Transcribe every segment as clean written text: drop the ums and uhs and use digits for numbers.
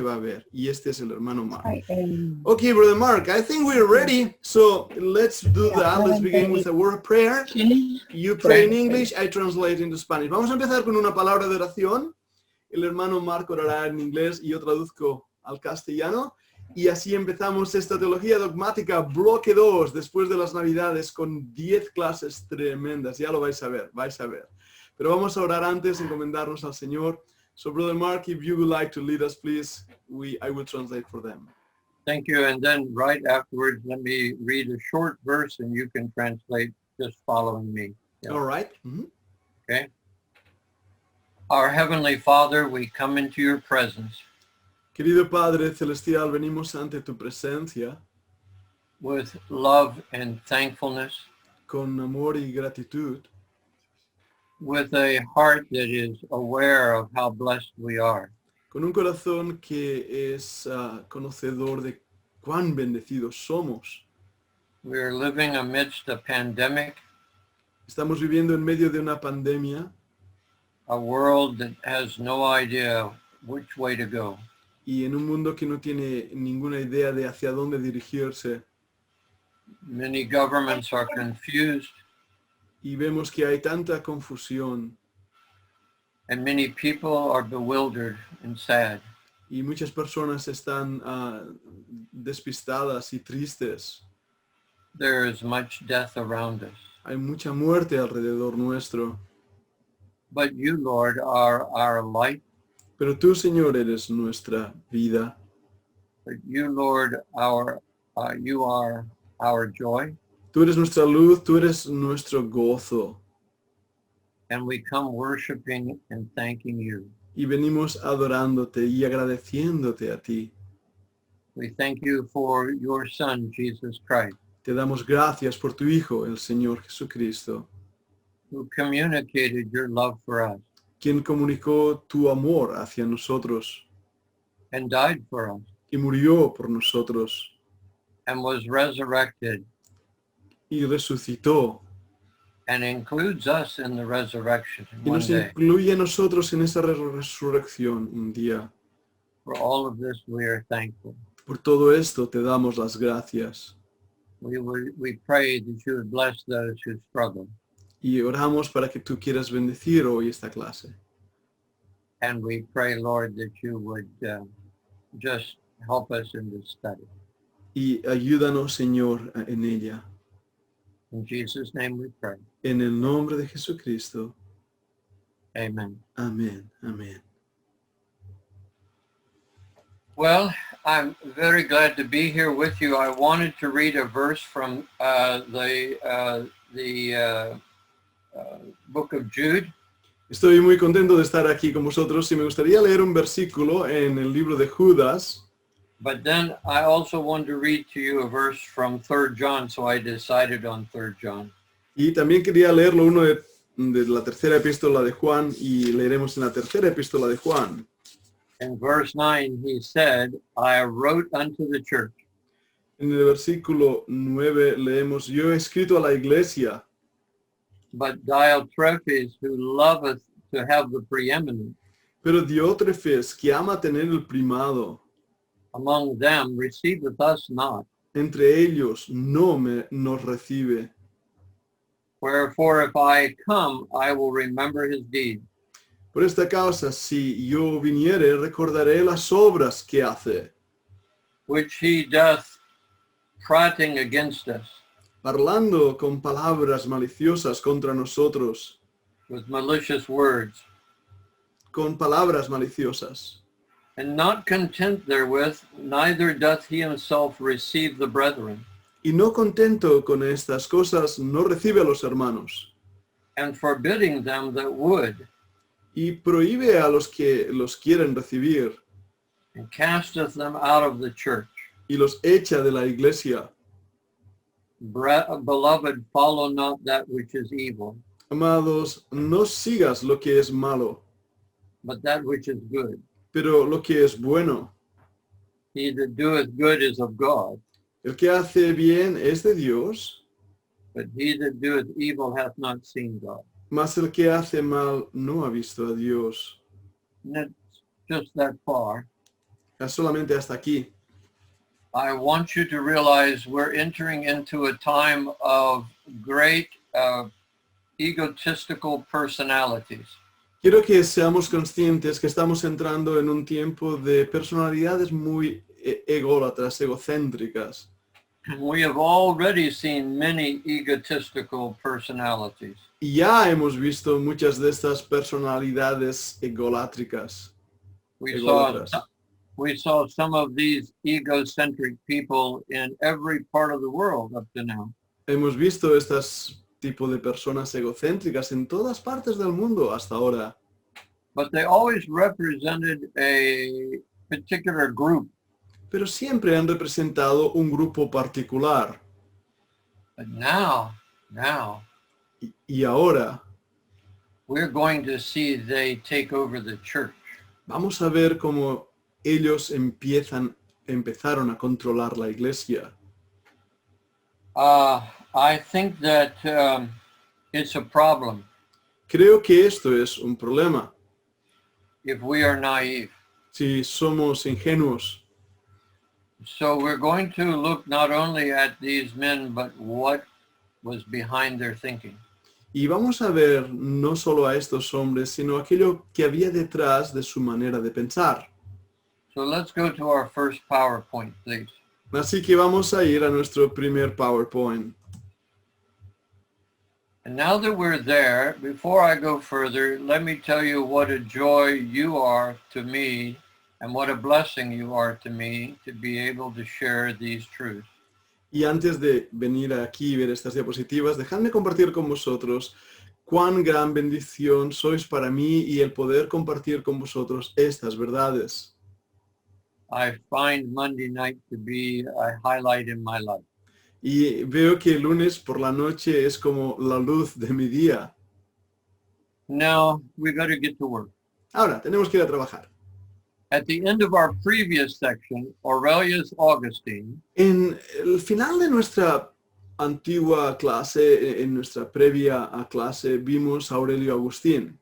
va a ver. Y este es el hermano Mark. Ay, Okay, Brother Mark, I think we're ready. So let's do that. Let's begin with a word of prayer. You pray in English, I translate into Spanish. Vamos a empezar con una palabra de oración. El hermano Mark orará en inglés y yo traduzco al castellano. Y así empezamos esta teología dogmática, bloque 2, después de las Navidades, con 10 clases tremendas. Ya lo vais a ver, vais a ver. Pero vamos a orar antes, encomendarnos al Señor. So, Brother Mark, if you would like to lead us, please, I will translate for them. Thank you. And then right afterwards, let me read a short verse and you can translate just following me. Yeah. All right. Okay. Our Heavenly Father, we come into your presence Querido Padre Celestial, venimos ante tu presencia with love and thankfulness, con amor y gratitud, with a heart that is aware of how blessed we are. con un corazón que es conocedor de cuán bendecidos somos. We are living amidst a pandemic, Estamos viviendo en medio de una pandemia a world that has no idea which way to go. y en un mundo que no tiene ninguna idea de hacia dónde dirigirse. Many governments are confused Y vemos que hay tanta confusión and many people are bewildered and sad. y muchas personas están despistadas y tristes. There is much death around us. Hay mucha muerte alrededor nuestro. But you, Lord, are our light. Pero tú, Señor, eres nuestra vida. But you, Lord, you are our joy. Tú eres nuestra luz, tú eres nuestro gozo. And we come worshiping and thanking you. Y venimos adorándote y agradeciéndote a ti. We thank you for your Son, Jesus Christ, Te damos gracias por tu Hijo, el Señor Jesucristo, who communicated your love for us quien comunicó tu amor hacia nosotros and died for us y murió por nosotros and was resurrected y resucitó and includes us in the resurrection y one nos day. incluye a nosotros en esa resurrección un día. For all of this, we are thankful. Por todo esto te damos las gracias We pray that you would bless those who struggle. y oramos para que tú quieras bendecir hoy esta clase. And we pray, Lord, that you would just help us in this study. Y ayúdanos, Señor, en ella. In Jesus' name we pray. En el nombre de Jesucristo. Amen. Amén. Amén. Well, I'm very glad to be here with you. I wanted to read a verse from the book of Jude. Estoy muy contento de estar aquí con vosotros y me gustaría leer un versículo en el libro de Judas. But then I also wanted to read to you a verse from 3 John, so I decided on 3 John. Y también quería leerlo uno de la tercera epístola de Juan y leeremos en la tercera epístola de Juan. In verse 9, he said, I wrote unto the church. En el versículo 9 leemos, yo he escrito a la iglesia, But Diotrephes, who loveth to have the preeminence pero Diótrefes, que ama tener el primado, among them, receiveth us not. entre ellos nos recibe. Wherefore, if I come, I will remember his deeds. Por esta causa, si yo viniere, recordaré las obras que hace, which he doth prating against us parlando con palabras maliciosas contra nosotros, with malicious words, con palabras maliciosas. and not content therewith, neither doth he himself receive the brethren, Y no contento con estas cosas, no recibe a los hermanos, and forbidding them that would, y prohíbe a los que los quieren recibir, and casteth them out of the church. y los echa de la iglesia. Beloved, follow not that which is evil, Amados, no sigas lo que es malo, but that which is good. pero lo que es bueno. He that doeth good is of God, El que hace bien es de Dios, but he that doeth evil hath not seen God. mas el que hace mal no ha visto a Dios. And it's just that far. solamente hasta aquí. I want you to realize we're entering into a time of great egotistical personalities. Quiero que seamos conscientes que estamos entrando en un tiempo de personalidades muy ególatras, egocéntricas. We have already seen many egotistical personalities. Y ya hemos visto muchas de estas personalidades egolátricas. We saw some of these egocentric people in every part of the world up to now. Hemos visto estas tipo de personas egocéntricas en todas partes del mundo hasta ahora. But they always represented a particular group. Pero siempre han representado un grupo particular. But now, Y ahora we're going to see they take over the church. vamos a ver cómo ellos empezaron a controlar la iglesia. I think that it's a problem Creo que esto es un problema if we are naive. si somos ingenuos. So we're going to look not only at these men, but what was behind their thinking. Y vamos a ver no solo a estos hombres, sino aquello que había detrás de su manera de pensar. So let's go to our first PowerPoint, please. Así que vamos a ir a nuestro primer PowerPoint. And now that we're there, before I go further, let me tell you what a joy you are to me and what a blessing you are to me to be able to share these truths. Y antes de venir aquí y ver estas diapositivas, dejadme compartir con vosotros cuán gran bendición sois para mí y el poder compartir con vosotros estas verdades. I find Monday night to be a highlight in my life. Y veo que el lunes por la noche es como la luz de mi día. Now we better get to work. Ahora, tenemos que ir a trabajar. At the end of our previous section, Aurelius Augustine En el final de nuestra antigua clase, en nuestra previa clase, vimos a Aurelio Agustín.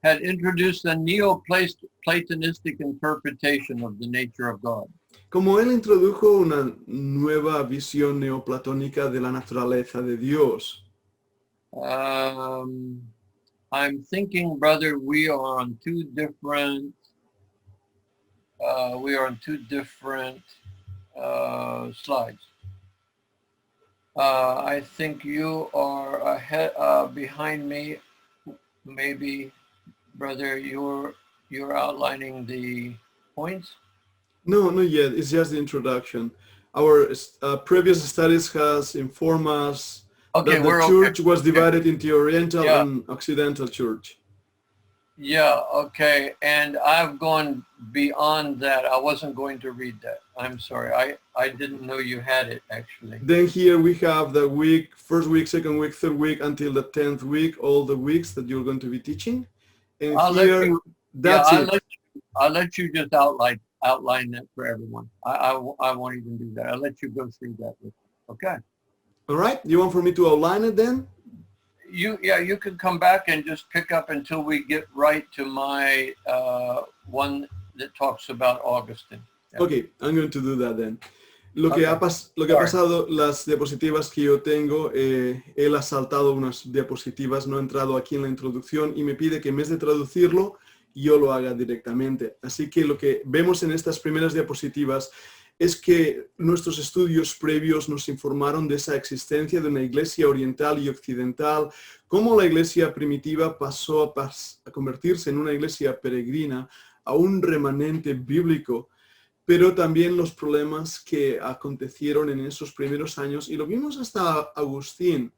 had introduced a Neo-Platonistic interpretation of the nature of God. Como él introdujo una nueva visión neoplatónica de la naturaleza de Dios. I'm thinking, brother, we are on two different slides. I think you are ahead, behind me. Maybe, brother, you're outlining the points. No, not yet. It's just the introduction. Our previous studies has informed us that the church was divided into Oriental and Occidental church. Yeah, okay. And I've gone beyond that. I wasn't going to read that. I'm sorry. I didn't know you had it, actually. Then here we have the week, first week, second week, third week, until the 10th week, all the weeks that you're going to be teaching. And I'll let you just outline that for everyone. I won't even do that. I'll let you go through that. Okay. All right. You want for me to outline it then? You can come back and just pick up until we get right to my one that talks about Augustine. Yeah. Okay, I'm going to do that then. Lo que ha pasado, las diapositivas que yo tengo, él ha saltado unas diapositivas, no ha entrado aquí en la introducción y me pide que en vez de traducirlo, yo lo haga directamente. Así que lo que vemos en estas primeras diapositivas es que nuestros estudios previos nos informaron de esa existencia de una iglesia oriental y occidental, cómo la iglesia primitiva pasó a convertirse en una iglesia peregrina, a un remanente bíblico, pero también los problemas que acontecieron en esos primeros años, y lo vimos hasta Agustín,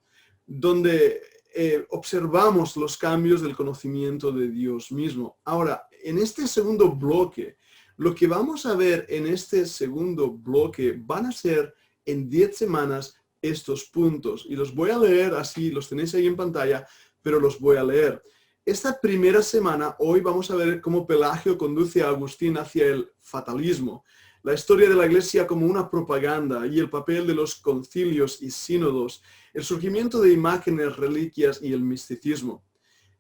donde observamos los cambios del conocimiento de Dios mismo. Ahora, en este segundo bloque, lo que vamos a ver en este segundo bloque van a ser en 10 semanas estos puntos. Y los voy a leer así, los tenéis ahí en pantalla, pero los voy a leer. Esta primera semana, hoy vamos a ver cómo Pelagio conduce a Agustín hacia el fatalismo, la historia de la iglesia como una propaganda y el papel de los concilios y sínodos, el surgimiento de imágenes, reliquias y el misticismo.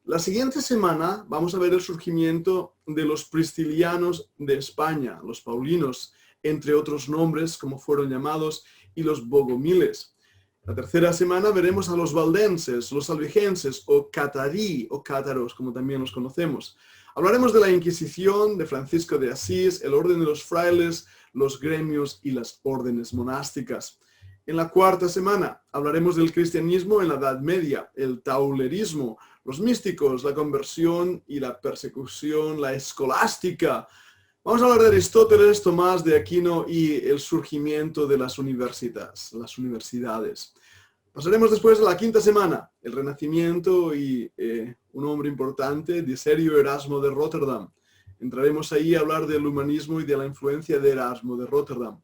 La siguiente semana vamos a ver el surgimiento de los priscilianos de España, los paulinos, entre otros nombres como fueron llamados, y los bogomiles. La tercera semana veremos a los valdenses, los albigenses o catarí o cátaros, como también los conocemos. Hablaremos de la Inquisición, de Francisco de Asís, el orden de los frailes, los gremios y las órdenes monásticas. En la cuarta semana hablaremos del cristianismo en la Edad Media, el taulerismo, los místicos, la conversión y la persecución, la escolástica. Vamos a hablar de Aristóteles, Tomás de Aquino y el surgimiento de las universidades. Pasaremos después a la quinta semana, el Renacimiento y un hombre importante, Dicerio Erasmo de Rotterdam. Entraremos ahí a hablar del humanismo y de la influencia de Erasmo de Rotterdam.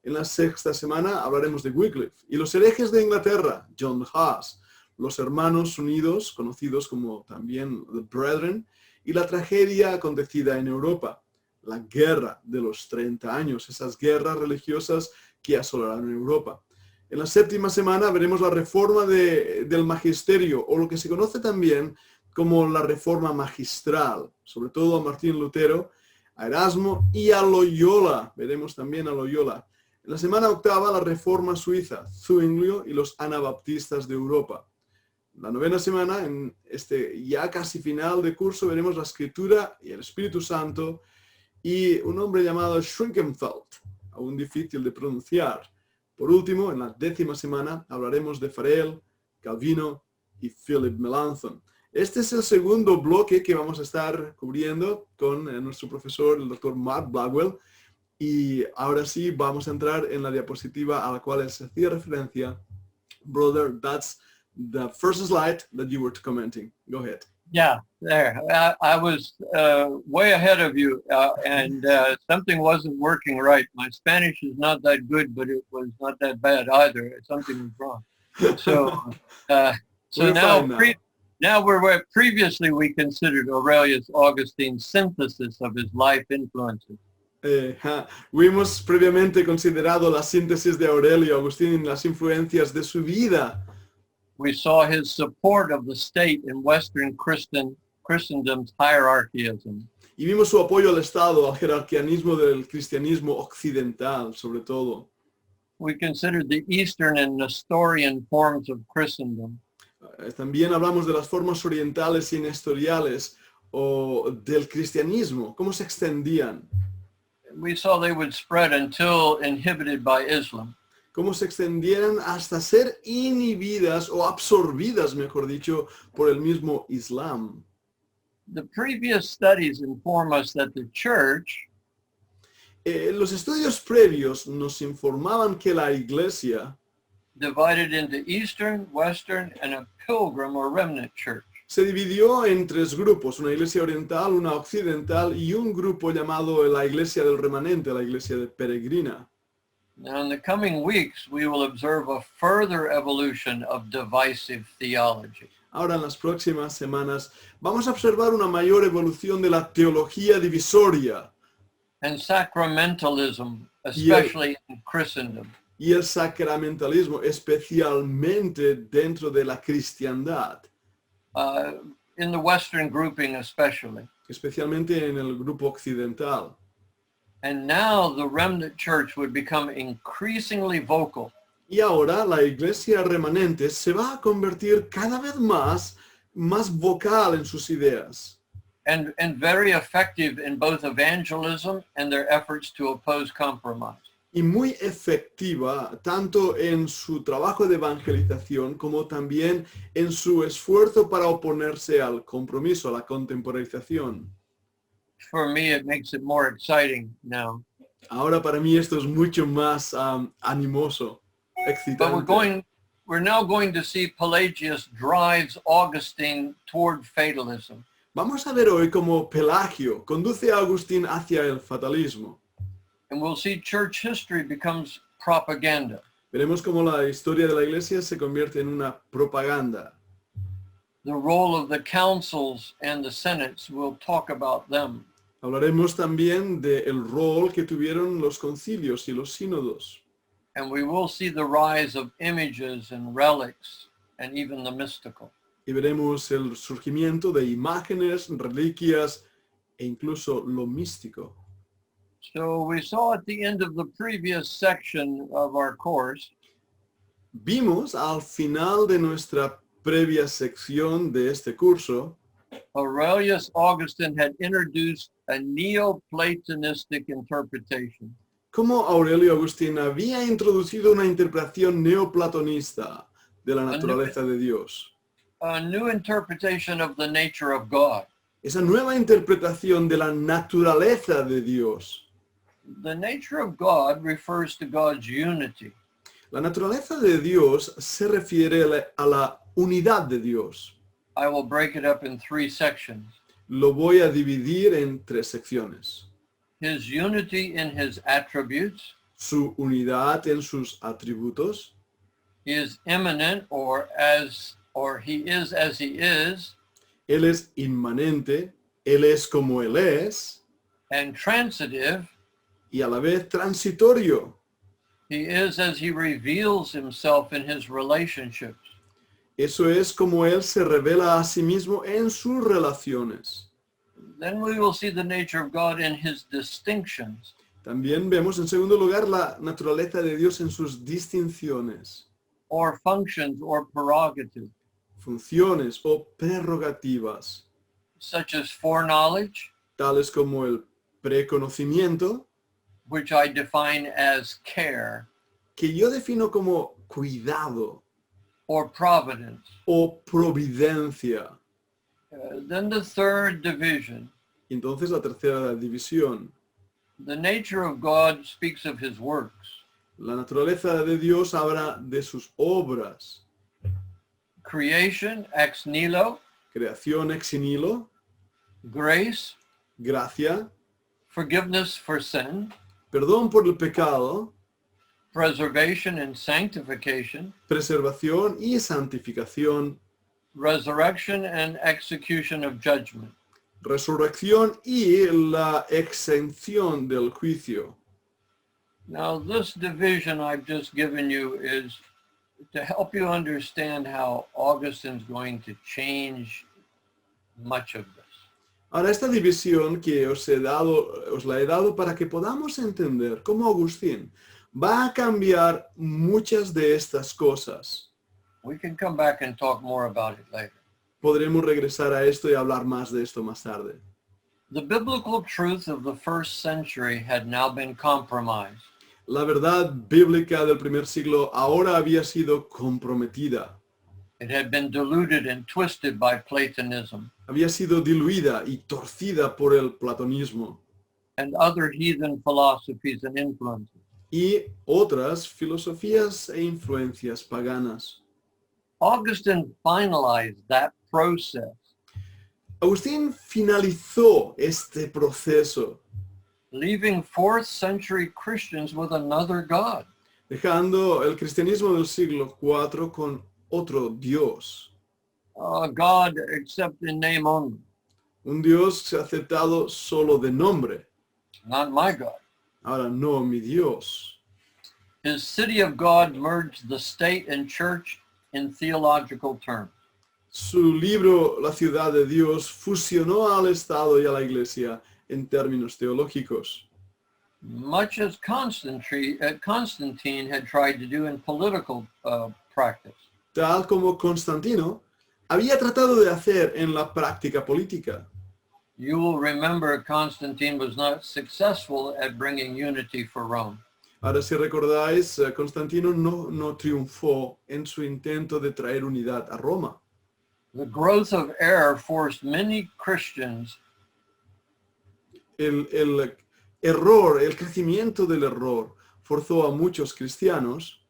En la sexta semana hablaremos de Wycliffe y los herejes de Inglaterra, John Huss, los hermanos unidos, conocidos como también The Brethren, y la tragedia acontecida en Europa, la guerra de los 30 años, esas guerras religiosas que asolaron Europa. En la séptima semana veremos la reforma del magisterio, o lo que se conoce también como la reforma magistral, sobre todo a Martín Lutero, a Erasmo y a Loyola. Veremos también a Loyola. En la semana octava, la reforma suiza, Zwinglio y los anabaptistas de Europa. La novena semana, en este ya casi final de curso, veremos la escritura y el Espíritu Santo y un hombre llamado Schwenkenfeld, aún difícil de pronunciar. Por último, en la décima semana, hablaremos de Farel, Calvino y Philip Melanchthon. Este es el segundo bloque que vamos a estar cubriendo con nuestro profesor, el doctor Mark Blackwell. Y ahora sí, vamos a entrar en la diapositiva a la cual se hacía referencia. Brother, that's the first slide that you were commenting. Go ahead. Yeah, there. I was way ahead of you, and something wasn't working right. My Spanish is not that good, but it was not that bad either. Something was wrong. So now we're where previously we considered Aurelius Augustine's synthesis of his life influences. Hemos previamente considerado la síntesis de Aurelio Agustín, las influencias de su vida. We saw his support of the state in Western Christendom's hierarchism. Y vimos su apoyo al Estado, al jerarquianismo del cristianismo occidental, sobre todo. We considered the Eastern and Nestorian forms of Christendom. También hablamos de las formas orientales y nestoriales o del cristianismo, cómo se extendían. We saw they would spread until inhibited by Islam. Cómo se extendieran hasta ser inhibidas o absorbidas, mejor dicho, por el mismo Islam. The previous studies inform us that the church los estudios previos nos informaban que la Iglesia divided into Eastern, Western, and a pilgrim or remnant church. Se dividió en tres grupos, una iglesia oriental, una occidental y un grupo llamado la iglesia del remanente, la iglesia de peregrina. Now, in the coming weeks, we will observe a further evolution of divisive theology. Ahora, en las próximas semanas, vamos a observar una mayor evolución de la teología divisoria. And sacramentalism, especially in Christendom. Y el sacramentalismo, especialmente dentro de la cristiandad. In the Western grouping especially. Especialmente en el grupo occidental. And now the remnant church would become increasingly vocal. Y ahora la iglesia remanente se va a convertir cada vez más vocal en sus ideas. And very effective in both evangelism and their efforts to oppose compromise. Y muy efectiva tanto en su trabajo de evangelización como también en su esfuerzo para oponerse al compromiso, a la contemporalización. For me, it makes it more exciting now. Ahora para mí esto es mucho más animoso, excitante. But we're now going to see Pelagius drives Augustine toward fatalism. Vamos a ver hoy cómo Pelagio conduce a Agustín hacia el fatalismo. And we'll see church history becomes propaganda. Veremos cómo la historia de la iglesia se convierte en una propaganda. The role of the councils and the senates, we'll talk about them. Hablaremos también del rol que tuvieron los concilios y los sínodos. And we will see the rise of images and relics and even the mystical. y veremos el surgimiento de imágenes, reliquias e incluso lo místico. So we saw at the end of the previous section of our course Vimos al final de nuestra previa sección de este curso Aurelius Augustine had introduced a Neoplatonistic interpretation. cómo Aurelio Agustín había introducido una interpretación neoplatonista de la naturaleza de Dios. A new interpretation of the nature of God. Esa nueva interpretación de la naturaleza de Dios. The nature of God refers to God's unity. La naturaleza de Dios se refiere a la unidad de Dios. I will break it up in 3 sections. Lo voy a dividir en 3 secciones. His unity in his attributes. Su unidad en sus atributos. He is immanent or he is as he is. Él es inmanente, Él es como Él es. And transitive. Y a la vez transitorio. He is as he reveals himself in his relationships. Eso es como Él se revela a sí mismo en sus relaciones. Then we will see the nature of God in his distinctions. También vemos en segundo lugar la naturaleza de Dios en sus distinciones. Or functions or prerogatives. Funciones o prerrogativas. Such as foreknowledge. Tales como el preconocimiento. Which I define as care. Que yo defino como cuidado. Or providence. O providencia. Then the third division. Entonces la tercera división. The nature of God speaks of his works. La naturaleza de Dios habla de sus obras. Creation ex nihilo. Creación ex nihilo. Grace. Gracia. Forgiveness for sin. Perdón por el pecado. Preservation and sanctification. Preservación y santificación. Resurrection and execution of judgment. Resurrección y la exención del juicio. Now this division I've just given you is to help you understand how Augustine's going to change much of this. Ahora esta división que os la he dado para que podamos entender cómo Agustín va a cambiar muchas de estas cosas. We can come back and talk more about it later. Podremos regresar a esto y hablar más de esto más tarde. The biblical truth of the first century had now been compromised. La verdad bíblica del primer siglo ahora había sido comprometida. It had been diluted and twisted by Platonism. Había sido diluida y torcida por el platonismo. And other heathen philosophies and influences. Y otras filosofías e influencias paganas. Augustine finalized that process. Agustín finalizó este proceso, leaving 4th century Christians with another God. Dejando el cristianismo del siglo IV con otro Dios. God except in name only. Un Dios aceptado solo de nombre. Not my God. Ahora no mi Dios. His city of God merged the state and church in theological terms. Su libro, La ciudad de Dios, fusionó al Estado y a la Iglesia en términos teológicos. Much as Constantine had tried to do in political practice. Tal como Constantino había tratado de hacer en la práctica política. You will remember Constantine was not successful at bringing unity for Rome. Ahora, si recordáis, Constantino no triunfó en su intento de traer unidad a Roma. The growth of error forced many Christians El error, el crecimiento del error forzó a muchos cristianos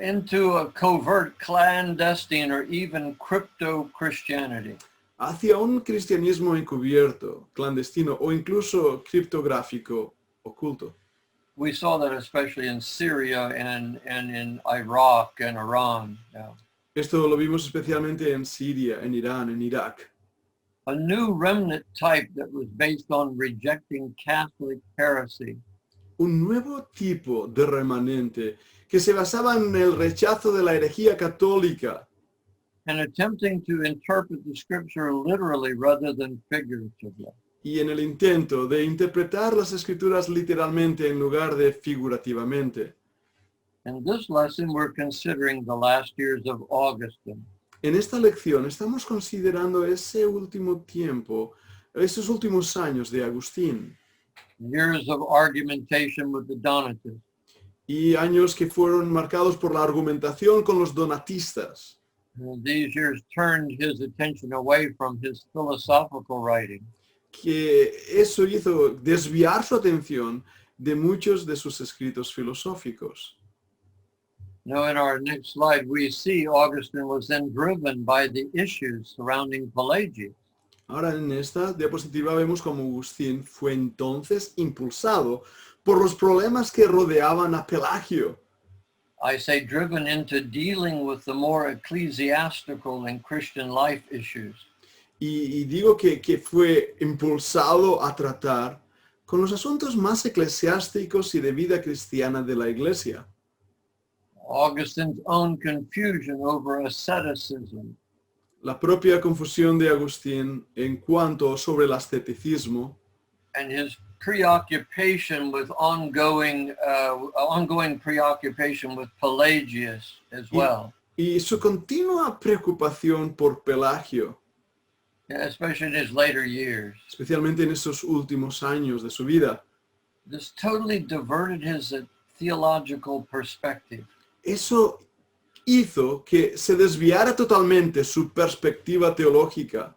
into a covert, clandestine, or even crypto-Christianity. Hacia un cristianismo encubierto, clandestino o incluso criptográfico, oculto. We saw that especially in Syria and in Iraq and Iran. Yeah. Esto lo vimos especialmente en Siria, en Irán, en Irak. A new remnant type that was based on rejecting Catholic heresy. Un nuevo tipo de remanente que se basaba en el rechazo de la herejía católica. and attempting to interpret the scripture literally rather than figuratively. Y en el intento de interpretar las escrituras literalmente en lugar de figurativamente. In this lesson, we're considering the last years of Augustine. En esta lección estamos considerando ese último tiempo, esos últimos años de Agustín. Years of argumentation with the Donatists. Y años que fueron marcados por la argumentación con los donatistas. These years turned his attention away from his philosophical writing. Que eso hizo desviar su atención de muchos de sus escritos filosóficos. Now, in our next slide, we see Augustine was then driven by the issues surrounding Pelagius. Ahora en esta diapositiva vemos cómo Agustín fue entonces impulsado por los problemas que rodeaban a Pelagio. I say driven into dealing with the more ecclesiastical and Christian life issues. Y digo que fue impulsado a tratar con los asuntos más eclesiásticos y de vida cristiana de la Iglesia. Augustine's own confusion over asceticism. La propia confusión de Agustín en cuanto sobre el asceticismo. And his preoccupation with ongoing preoccupation with Pelagius as well. Y su continua preocupación por Pelagio. Especially in his later years. Especialmente en esos últimos años de su vida. This totally diverted his theological perspective. Eso hizo que se desviara totalmente su perspectiva teológica.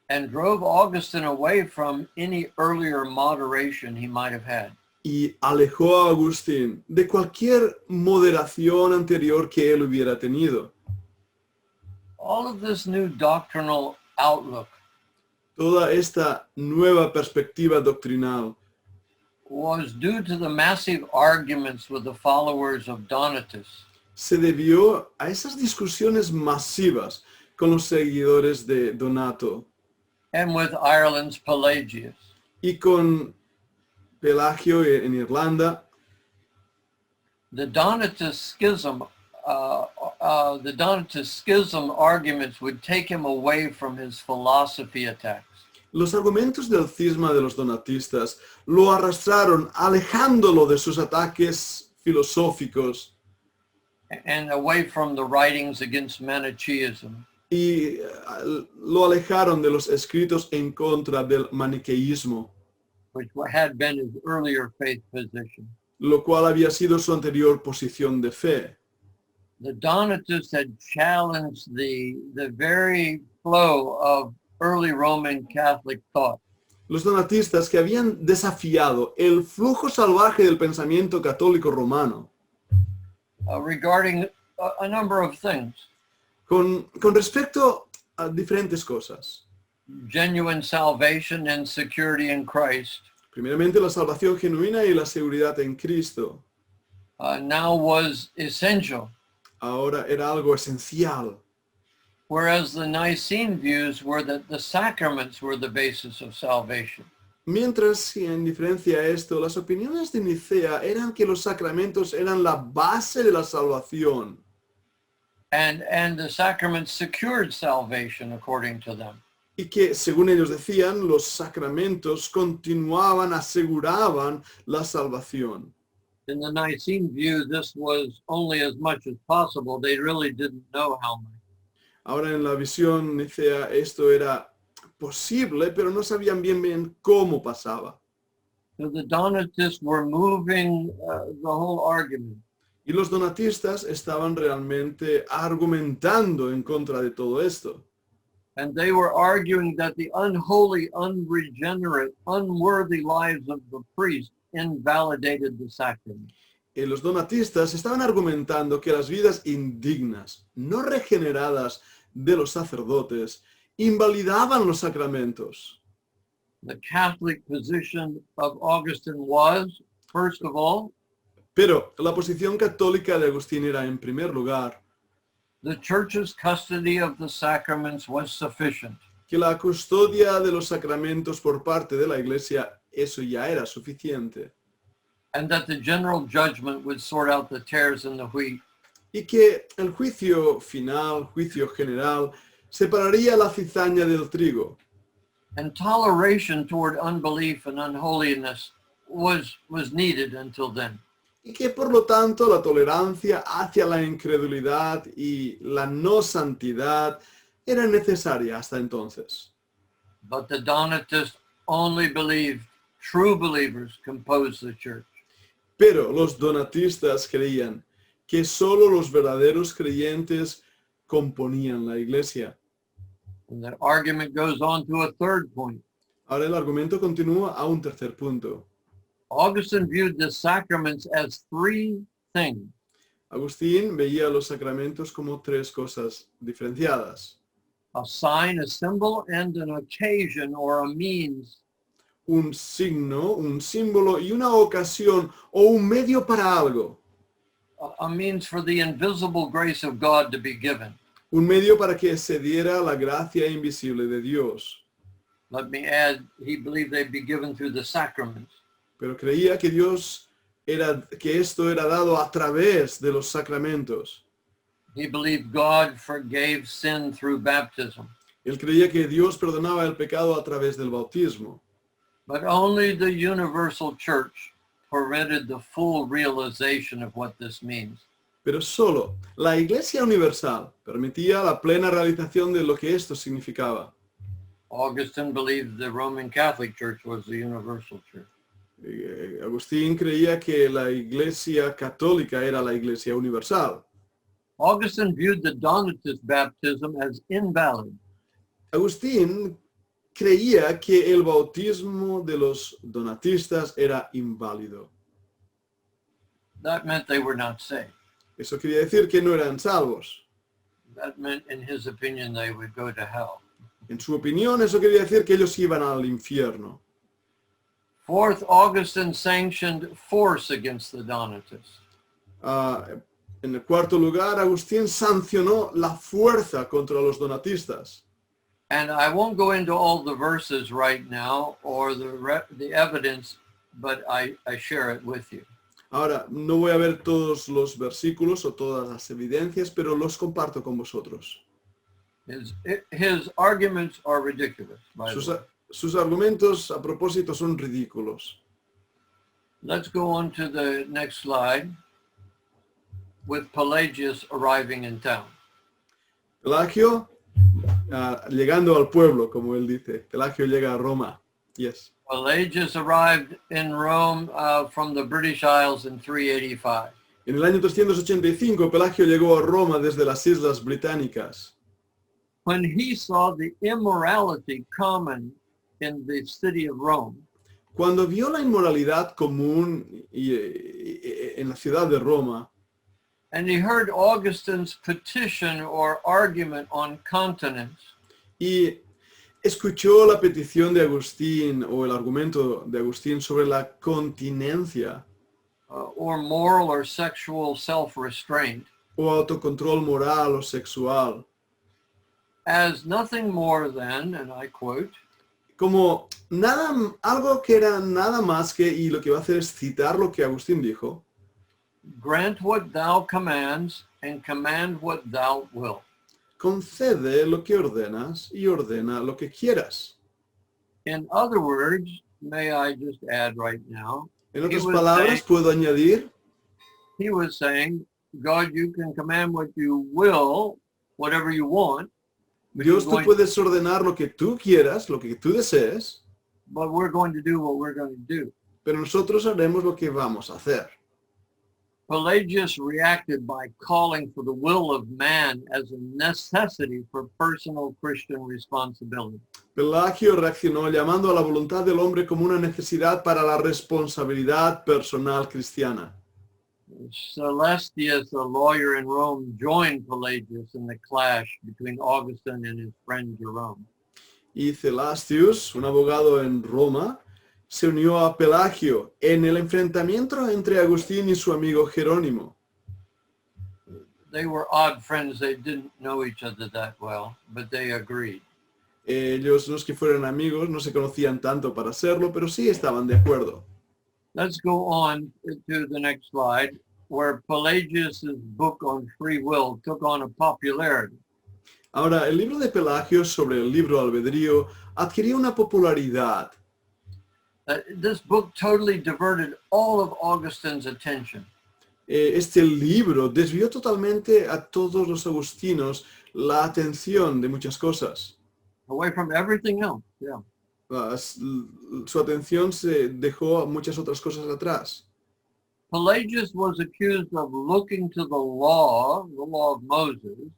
And drove Augustine away from any earlier moderation he might have had. Y alejó a Agustín de cualquier moderación anterior que él hubiera tenido. All of this new doctrinal outlook. Toda esta nueva perspectiva doctrinal Was due to the massive arguments with the followers of Donatus. Se debió a esas discusiones masivas con los seguidores de Donato. And with Ireland's Pelagius. Y con Pelagio en Irlanda. The Donatist schism arguments would take him away from his philosophy attacks. Los argumentos del cisma de los donatistas lo arrastraron, alejándolo de sus ataques filosóficos. And away from the writings against Manichaeism. Y lo alejaron de los escritos en contra del maniqueísmo. Which had been his earlier faith position. Lo cual había sido su anterior posición de fe. The Donatists had challenged the very flow of early Roman Catholic thought. Los donatistas que habían desafiado el flujo salvaje del pensamiento católico romano. Regarding a number of things. Con respecto a diferentes cosas. Genuine salvation and security in Christ. Primeramente la salvación genuina y la seguridad en Cristo. Now was essential. Ahora era algo esencial. Whereas the Nicene views were that the sacraments were the basis of salvation. Mientras, en diferencia a esto, las opiniones de Nicea eran que los sacramentos eran la base de la salvación. And the sacraments secured salvation according to them. Y que, según ellos decían, los sacramentos continuaban, aseguraban la salvación. In the Nicene view, this was only as much as possible. They really didn't know how much. Ahora en la visión nicea esto era posible, pero no sabían bien cómo pasaba. So the Donatists were moving the whole argument. Y los donatistas estaban realmente argumentando en contra de todo esto. And they were arguing that the unholy, unregenerate, unworthy lives of the priest invalidated the sacrament. Y los donatistas estaban argumentando que las vidas indignas, no regeneradas de los sacerdotes, invalidaban los sacramentos. The Catholic position of Augustine was, first of all, pero la posición católica de Agustín era, en primer lugar, the Church's custody of the sacraments was sufficient. Que la custodia de los sacramentos por parte de la Iglesia, eso ya era suficiente. And that the general judgment would sort out the tares and the wheat. y que el juicio final, juicio general, separaría la cizaña del trigo. And toleration toward unbelief and unholiness was needed until then. Y que por lo tanto la tolerancia hacia la incredulidad y la no santidad era necesaria hasta entonces. But the Donatists only believed true believers composed the church. Pero los donatistas creían que solo los verdaderos creyentes componían la iglesia. And that argument goes on to a third point. Ahora el argumento continúa a un tercer punto. Augustine viewed the sacraments as three things. Agustín veía los sacramentos como tres cosas diferenciadas. A sign, a symbol, and an occasion or a means. Un signo, un símbolo y una ocasión o un medio para algo. A means for the invisible grace of God to be given. Un medio para que se diera la gracia invisible de Dios. Let me add, he believed they'd be given through the sacraments. Pero creía que que esto era dado a través de los sacramentos. He believed God forgave sin through baptism. Él creía que Dios perdonaba el pecado a través del bautismo. But only the universal church permitted the full realization of what this means. Pero solo la Iglesia Universal permitía la plena realización de lo que esto significaba. Augustine believed the Roman Catholic Church was the universal church. Agustín creía que la Iglesia Católica era la Iglesia Universal. Augustine viewed the Donatist baptism as invalid. Agustín creía que el bautismo de los donatistas era inválido. That meant they were not saved. Eso quería decir que no eran salvos. That meant, in his opinion, they would go to hell. En su opinión, eso quería decir que ellos iban al infierno. Fourth, Augustine sanctioned force against the Donatists. En el cuarto lugar, Agustín sancionó la fuerza contra los donatistas. And I won't go into all the verses right now or the evidence, but I share it with you. Ahora, no voy a ver todos los versículos o todas las evidencias, pero los comparto con vosotros. His arguments are ridiculous. Sus argumentos a propósito son ridículos. Let's go on to the next slide with Pelagius arriving in town. Pelagio, llegando al pueblo, como él dice. Pelagio llega a Roma. Yes. Pelagius arrived in Rome from the British Isles in 385. En el año 385, Pelagio llegó a Roma desde las Islas Británicas. When he saw the immorality common in the city of Rome, cuando vio la inmoralidad común en la ciudad de Roma, and he heard Augustine's petition or argument on continence, y escuchó la petición de Agustín o el argumento de Agustín sobre la continencia, or moral or sexual self-restraint, o autocontrol moral o sexual, as nothing more than, and I quote, como algo que era nada más que, y lo que va a hacer es citar lo que Agustín dijo, grant what thou commands and command what thou wilt. Concede lo que ordenas y ordena lo que quieras. In other words, may I just add right now, en otras palabras, puedo añadir, he was saying, God, you can command what you will, whatever you want. Dios, tú puedes ordenar lo que tú quieras, lo que tú desees. But we're going to do what we're going to do. Pero nosotros haremos lo que vamos a hacer. Pelagius reacted by calling for the will of man as a necessity for personal Christian responsibility. Pelagio reaccionó llamando a la voluntad del hombre como una necesidad para la responsabilidad personal cristiana. Celestius, a lawyer in Rome, joined Pelagius in the clash between Augustine and his friend Jerome. Y Celastius, un abogado en Roma, se unió a Pelagio en el enfrentamiento entre Agustín y su amigo Jerónimo. They were odd friends. They didn't know each other that well, but they agreed. Ellos, no es que fueran amigos, no se conocían tanto para serlo, pero sí estaban de acuerdo. Let's go on to the next slide where Pelagius' book on free will took on a popularity. Ahora, el libro de Pelagio sobre el libro albedrío adquirió una popularidad. This book totally diverted all of Augustine's attention. Este libro desvió totalmente a todos los agustinos la atención de muchas cosas. Away from everything else. Yeah. Su atención se dejó a muchas otras cosas atrás. Pelagius was accused of looking to the law of Moses,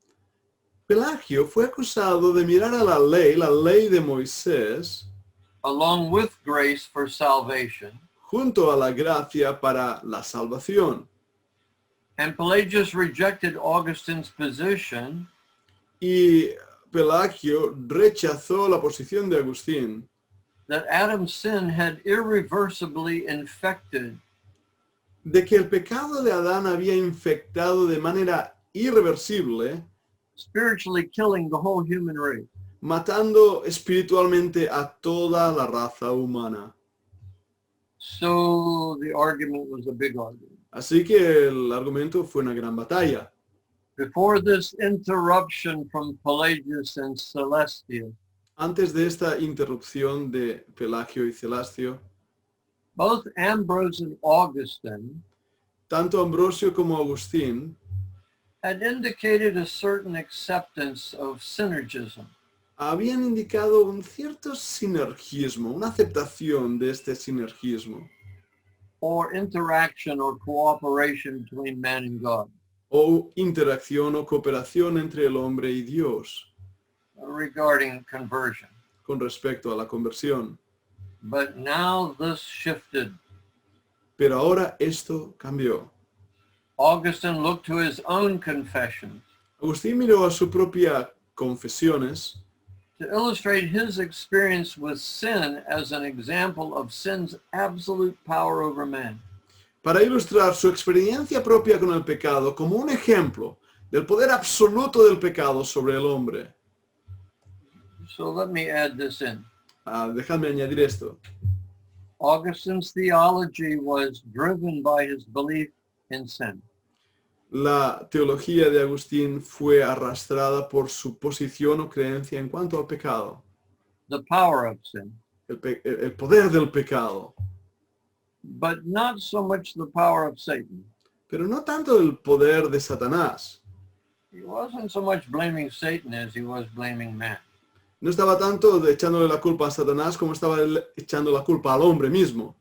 Pelagio fue acusado de mirar a la ley de Moisés, along with grace for salvation. junto a la gracia para la salvación. And Pelagius rejected Augustine's position Y Pelagio rechazó la posición de Agustín that Adam's sin had irreversibly infected de que el pecado de Adán había infectado de manera irreversible, spiritually killing the whole human race. matando espiritualmente a toda la raza humana. So the argument was a big argument. Así que el argumento fue una gran batalla. Before this interruption from Pelagius and Celestia, Antes de esta interrupción de Pelagio y Celastio, both Ambrose and Augustine tanto Ambrosio como Agustín had indicated a certain acceptance of synergism. habían indicado un cierto sinergismo, una aceptación de este sinergismo, Or interaction or cooperation between man and God o interacción o cooperación entre el hombre y Dios regarding conversion. con respecto a la conversión. But now this shifted. Pero ahora esto cambió. Augustine looked to his own confessions Agustín miró a sus propias confesiones to illustrate his experience with sin as an example of sin's absolute power over man. para ilustrar su experiencia propia con el pecado como un ejemplo del poder absoluto del pecado sobre el hombre. So let me add this in. Dejadme añadir esto. Augustine's theology was driven by his belief in sin. La teología de Agustín fue arrastrada por su posición o creencia en cuanto al pecado, The power of sin, el poder del pecado, but not so much the power of Satan. pero no tanto el poder de Satanás. He wasn't so much blaming Satan as he was blaming man. No estaba tanto echándole la culpa a Satanás como estaba él echando la culpa al hombre mismo.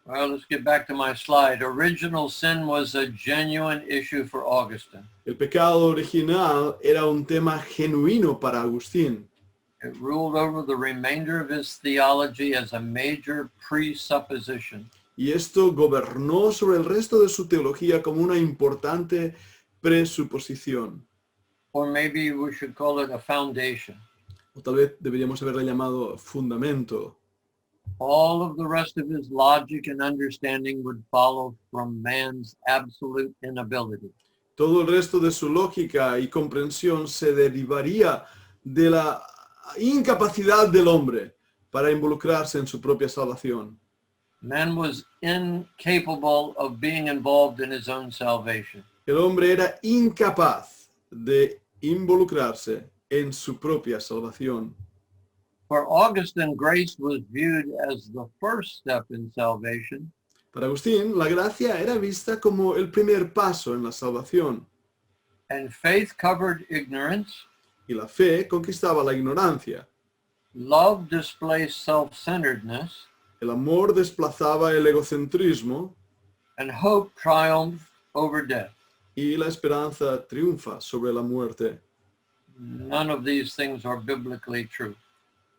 Well, let's get back to my slide. Original sin was a genuine issue for Augustine. El pecado original era un tema genuino para Agustín. It ruled over the remainder of his theology as a major presupposition. Y esto gobernó sobre el resto de su teología como una importante presuposición. Or maybe we should call it a foundation. O tal vez deberíamos haberle llamado fundamento. All of the rest of his logic and understanding would follow from man's absolute inability. Todo el resto de su lógica y comprensión se derivaría de la incapacidad del hombre para involucrarse en su propia salvación. Man was incapable of being involved in his own salvation. El hombre era incapaz de involucrarse en su propia salvación. For Augustine, grace was viewed as the first step in salvation, Para Agustín, la gracia era vista como el primer paso en la salvación, and faith covered ignorance, y la fe conquistaba la ignorancia. love displaced self-centeredness, El amor desplazaba el egocentrismo, and hope triumphed over death. y la esperanza triunfa sobre la muerte. None of these things are biblically true.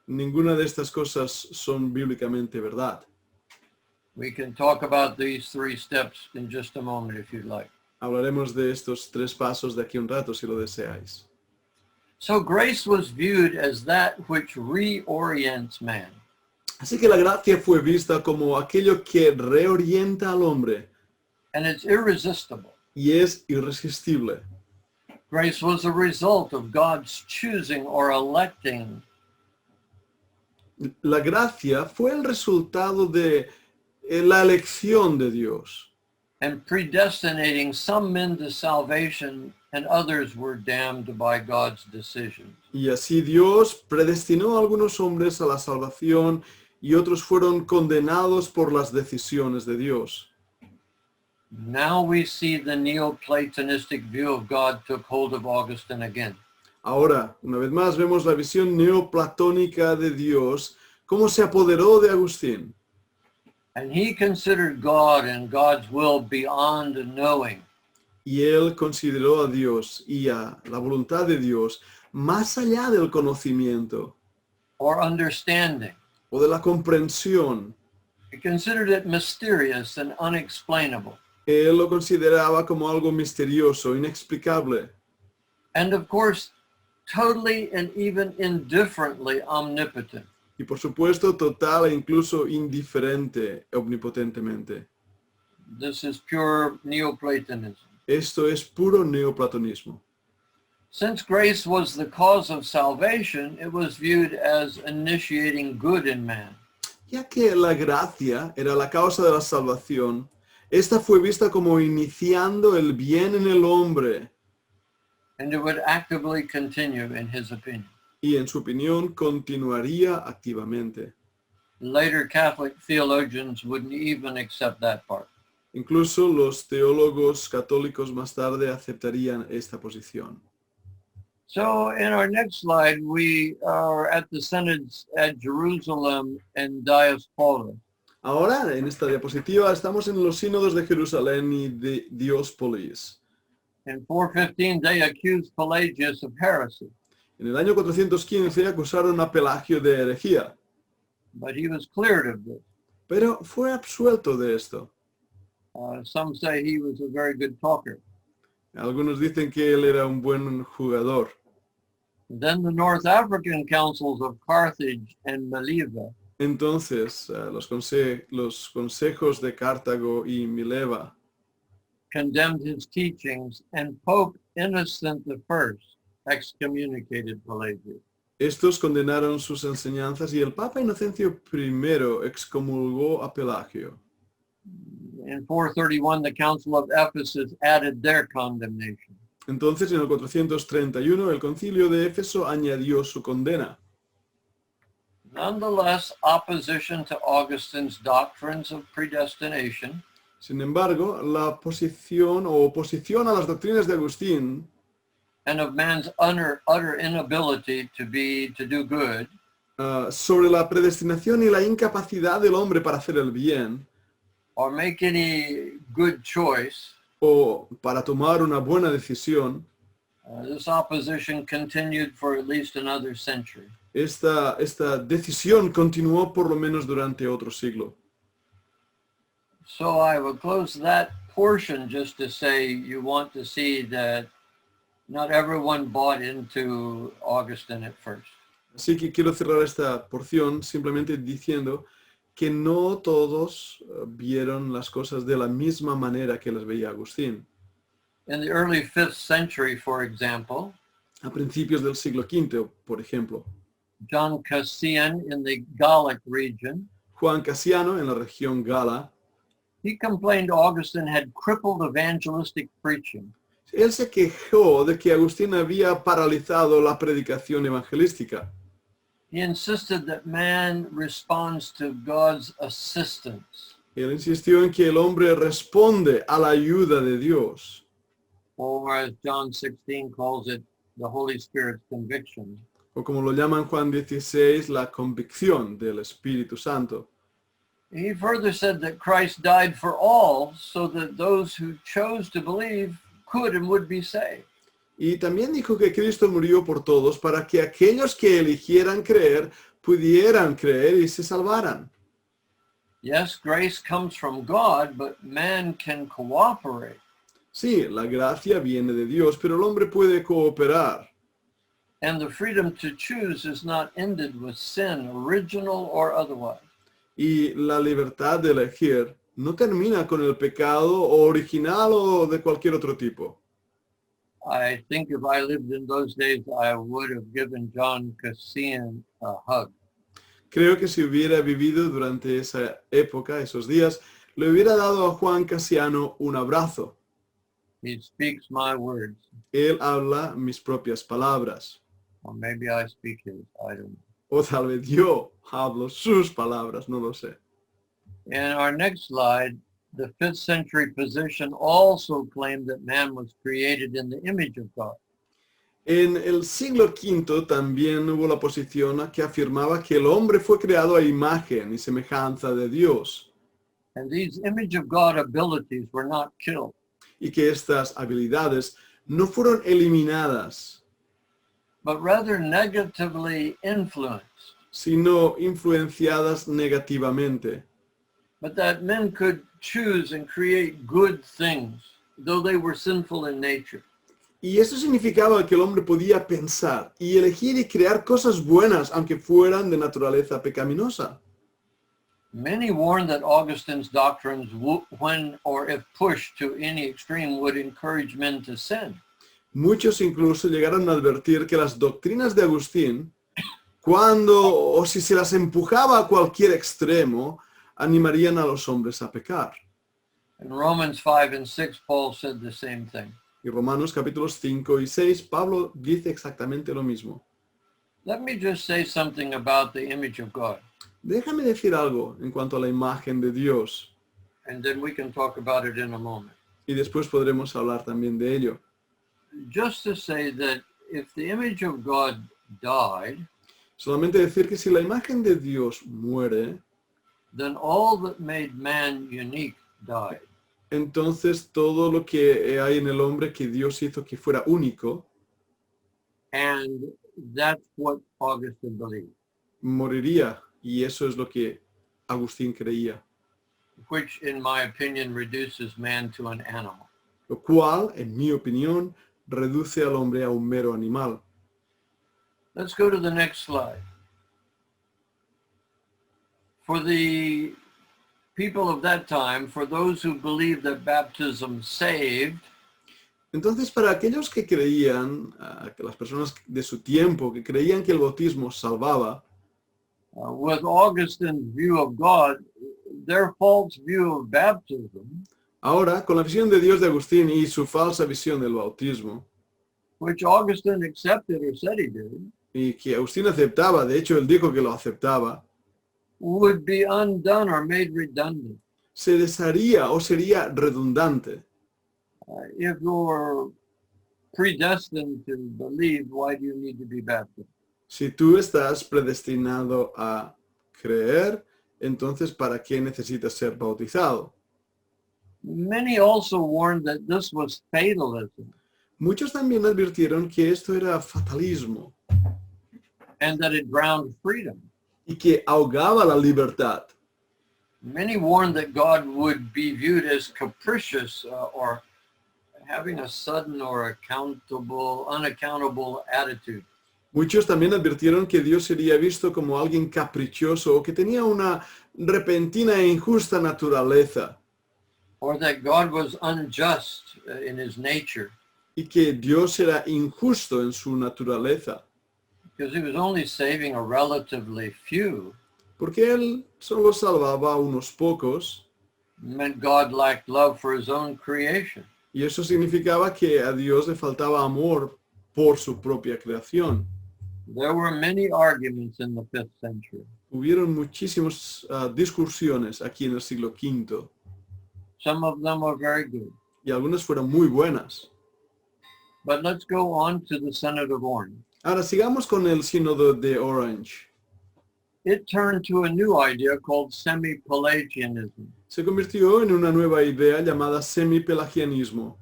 Ninguna de estas cosas son bíblicamente verdad. We can talk about these three steps in just a moment if you'd like. Hablaremos de estos tres pasos de aquí a un rato si lo deseáis. So grace was viewed as that which reorients man. Así que la gracia fue vista como aquello que reorienta al hombre And it's irresistible. y es irresistible. Grace was a result of God's choosing or electing La gracia fue el resultado de la elección de Dios and predestinating some men to salvation and others were damned by God's decisions. Y así Dios predestinó a algunos hombres a la salvación y otros fueron condenados por las decisiones de Dios. Now we see the Neoplatonistic view of God took hold of Augustine again. Ahora, una vez más, vemos la visión neoplatónica de Dios, cómo se apoderó de Agustín. And he considered God and God's will beyond knowing. Y él consideró a Dios y a la voluntad de Dios más allá del conocimiento Or understanding. o de la comprensión. He considered it mysterious and unexplainable. Él lo consideraba como algo misterioso, inexplicable. And of course, totally and even indifferently omnipotent. Y por supuesto, total e incluso indiferente omnipotentemente. This is pure Neoplatonism. Esto es puro neoplatonismo. Since grace was the cause of salvation, it was viewed as initiating good in man. Ya que la gracia era la causa de la salvación, esta fue vista como iniciando el bien en el hombre. And it would actively continue, in his opinion. Y en su opinión continuaría activamente. Later Catholic theologians wouldn't even accept that part. Incluso los teólogos católicos más tarde aceptarían esta posición. So in our next slide, we are at the synods at Jerusalem and Diaspora. Ahora, en esta diapositiva, estamos en los sínodos de Jerusalén y de Diospolis. In 415, they accused Pelagius of heresy, En el año 415 acusaron a Pelagio de herejía, but he was cleared of this. pero fue absuelto de esto. Some say he was a very good talker. Algunos dicen que él era un buen jugador. Then the North African councils of Carthage and Melita Entonces, los consejos de Cartago y Mileva condemned his teachings, and Pope Innocent I excommunicated Pelagius. estos condenaron sus enseñanzas y el Papa Inocencio I excomulgó a Pelagio. In 431, the Council of Ephesus added their condemnation. Entonces, en el 431, el concilio de Éfeso añadió su condena. Nonetheless, opposition to Augustine's doctrines of predestination Sin embargo, la oposición a las doctrinas de Agustín and of man's utter inability to do good sobre la predestinación y la incapacidad del hombre para hacer el bien or make any good choice, o para tomar una buena decisión, this opposition continued for at least another century. esta decisión continuó por lo menos durante otro siglo. So I will close that portion just to say you want to see that not everyone bought into Augustine at first. Así que quiero cerrar esta porción simplemente diciendo que no todos vieron las cosas de la misma manera que las veía Agustín. In the early 5th century, for example, A principios del siglo V, por ejemplo, John Cassian in the Gallic region, Juan Casiano en la región Gala, he complained Augustine had crippled evangelistic preaching. él se quejó de que Agustín había paralizado la predicación evangelística. He insisted that man responds to God's assistance, Él insistió en que el hombre responde a la ayuda de Dios, or as John 16 calls it, the Holy Spirit's conviction. o como lo llaman Juan 16, la convicción del Espíritu Santo. He further said that Christ died for all so that those who chose to believe could and would be saved. Y también dijo que Cristo murió por todos para que aquellos que eligieran creer pudieran creer y se salvaran. Yes, grace comes from God, but man can cooperate. Sí, la gracia viene de Dios, pero el hombre puede cooperar. And the freedom to choose is not ended with sin, original or otherwise. Y la libertad de elegir no termina con el pecado original o de cualquier otro tipo. I think if I lived in those days, I would have given John Cassian a hug. Creo que si hubiera vivido durante esa época, esos días, le hubiera dado a Juan Casiano un abrazo. He speaks my words. Él habla mis propias palabras. Or maybe I speak his. I don't know. O tal vez yo hablo sus palabras, no lo sé. In our next slide, the 5th century position also claimed that man was created in the image of God. En el siglo V también hubo la posición que afirmaba que el hombre fue creado a imagen y semejanza de Dios. And these image of God abilities were not killed. Y que estas habilidades no fueron eliminadas, but rather negatively influenced, sino influenciadas negativamente. but that men could choose and create good things, though they were sinful in nature. Y eso significaba que el hombre podía pensar y elegir y crear cosas buenas, aunque fueran de naturaleza pecaminosa. Many warned that Augustine's doctrines, when or if pushed to any extreme, would encourage men to sin. Muchos incluso llegaron a advertir que las doctrinas de Agustín, cuando o si se las empujaba a cualquier extremo, animarían a los hombres a pecar. In Romans 5 and 6, Paul said the same thing. Y Romanos capítulos 5 y 6, Pablo dice exactamente lo mismo. Let me just say something about the image of God, Déjame decir algo en cuanto a la imagen de Dios, and then we can talk about it in a moment. y después podremos hablar también de ello. Just to say that if the image of God died, Solamente decir que si la imagen de Dios muere, then all that made man unique died. entonces todo lo que hay en el hombre que Dios hizo que fuera único, And that's what Augustine believed, moriría. Y eso es lo que Agustín creía. which in my opinion reduces man to an animal. Lo cual, en mi opinión, reduce al hombre a un mero animal. Let's go to the next slide. For the people of that time, for those who believed that baptism saved, Entonces, para aquellos que creían, que las personas de su tiempo, que creían que el bautismo salvaba, with Augustine's view of God, their false view of baptism, ahora, con la visión de Dios de Agustín y su falsa visión del bautismo, which Augustine accepted or said he did, y que Agustín aceptaba, de hecho él dijo que lo aceptaba, would be undone or made redundant. se desharía o sería redundante. If you're predestined to believe, why do you need to be baptized? Si tú estás predestinado a creer, entonces ¿para qué necesitas ser bautizado? Many also warned that this was fatalism Muchos también advirtieron que esto era fatalismo and that it drowned freedom. y que ahogaba la libertad. Many warned that God would be viewed as capricious or having a sudden or unaccountable attitude. Muchos también advirtieron que Dios sería visto como alguien caprichoso o que tenía una repentina e injusta naturaleza Or that God was unjust in his nature y que Dios era injusto en su naturaleza, because he was only saving a relatively few. porque Él solo salvaba a unos pocos Meant God lacked love for his own creation. y eso significaba que a Dios le faltaba amor por su propia creación. There were many arguments in the 5th century. Hubieron muchísimas discusiones aquí en el siglo V Some of them are very good. y algunas fueron muy buenas. But let's go on to the Synod of Orange. Ahora sigamos con el sínodo de Orange. It turned to a new idea called semi-Pelagianism. Se convirtió en una nueva idea llamada semipelagianismo.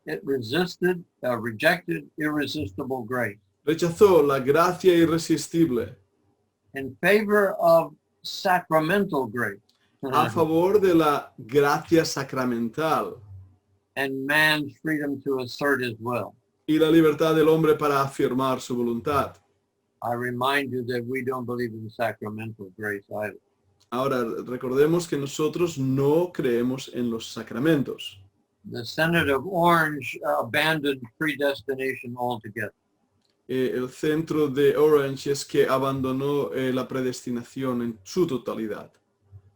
It rejected irresistible grace Rechazó la gracia irresistible in favor of sacramental grace a favor de la gracia sacramental and man's freedom to assert his will. y la libertad del hombre para afirmar su voluntad. I remind you that we don't believe in sacramental grace either. Ahora, recordemos que nosotros no creemos en los sacramentos. The Synod of Orange abandoned predestination altogether. El centro de Orange es que abandonó la predestinación en su totalidad.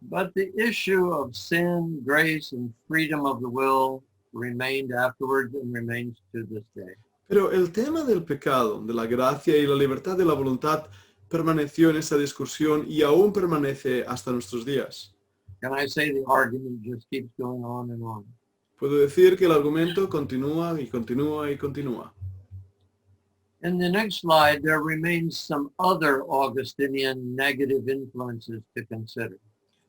But the issue of sin, grace, and freedom of the will remained afterwards and remains to this day. Pero el tema del pecado, de la gracia y la libertad de la voluntad permaneció en esa discusión y aún permanece hasta nuestros días. Can I say the argument just keeps going on and on? Puedo decir que el argumento continúa y continúa y continúa. In the next slide, there remains some other Augustinian negative influences to consider.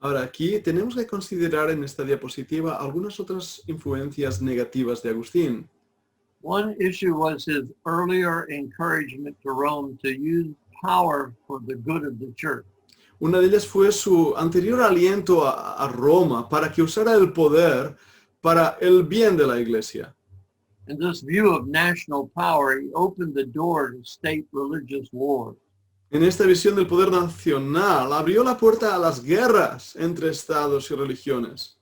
Ahora aquí tenemos que considerar en esta diapositiva algunas otras influencias negativas de Agustín. One issue was his earlier encouragement to Rome to use power for the good of the church. Una de ellas fue su anterior aliento a Roma para que usara el poder para el bien de la iglesia. In this view of national power, he opened the door to state religious wars. En esta visión del poder nacional abrió la puerta a las guerras entre estados y religiones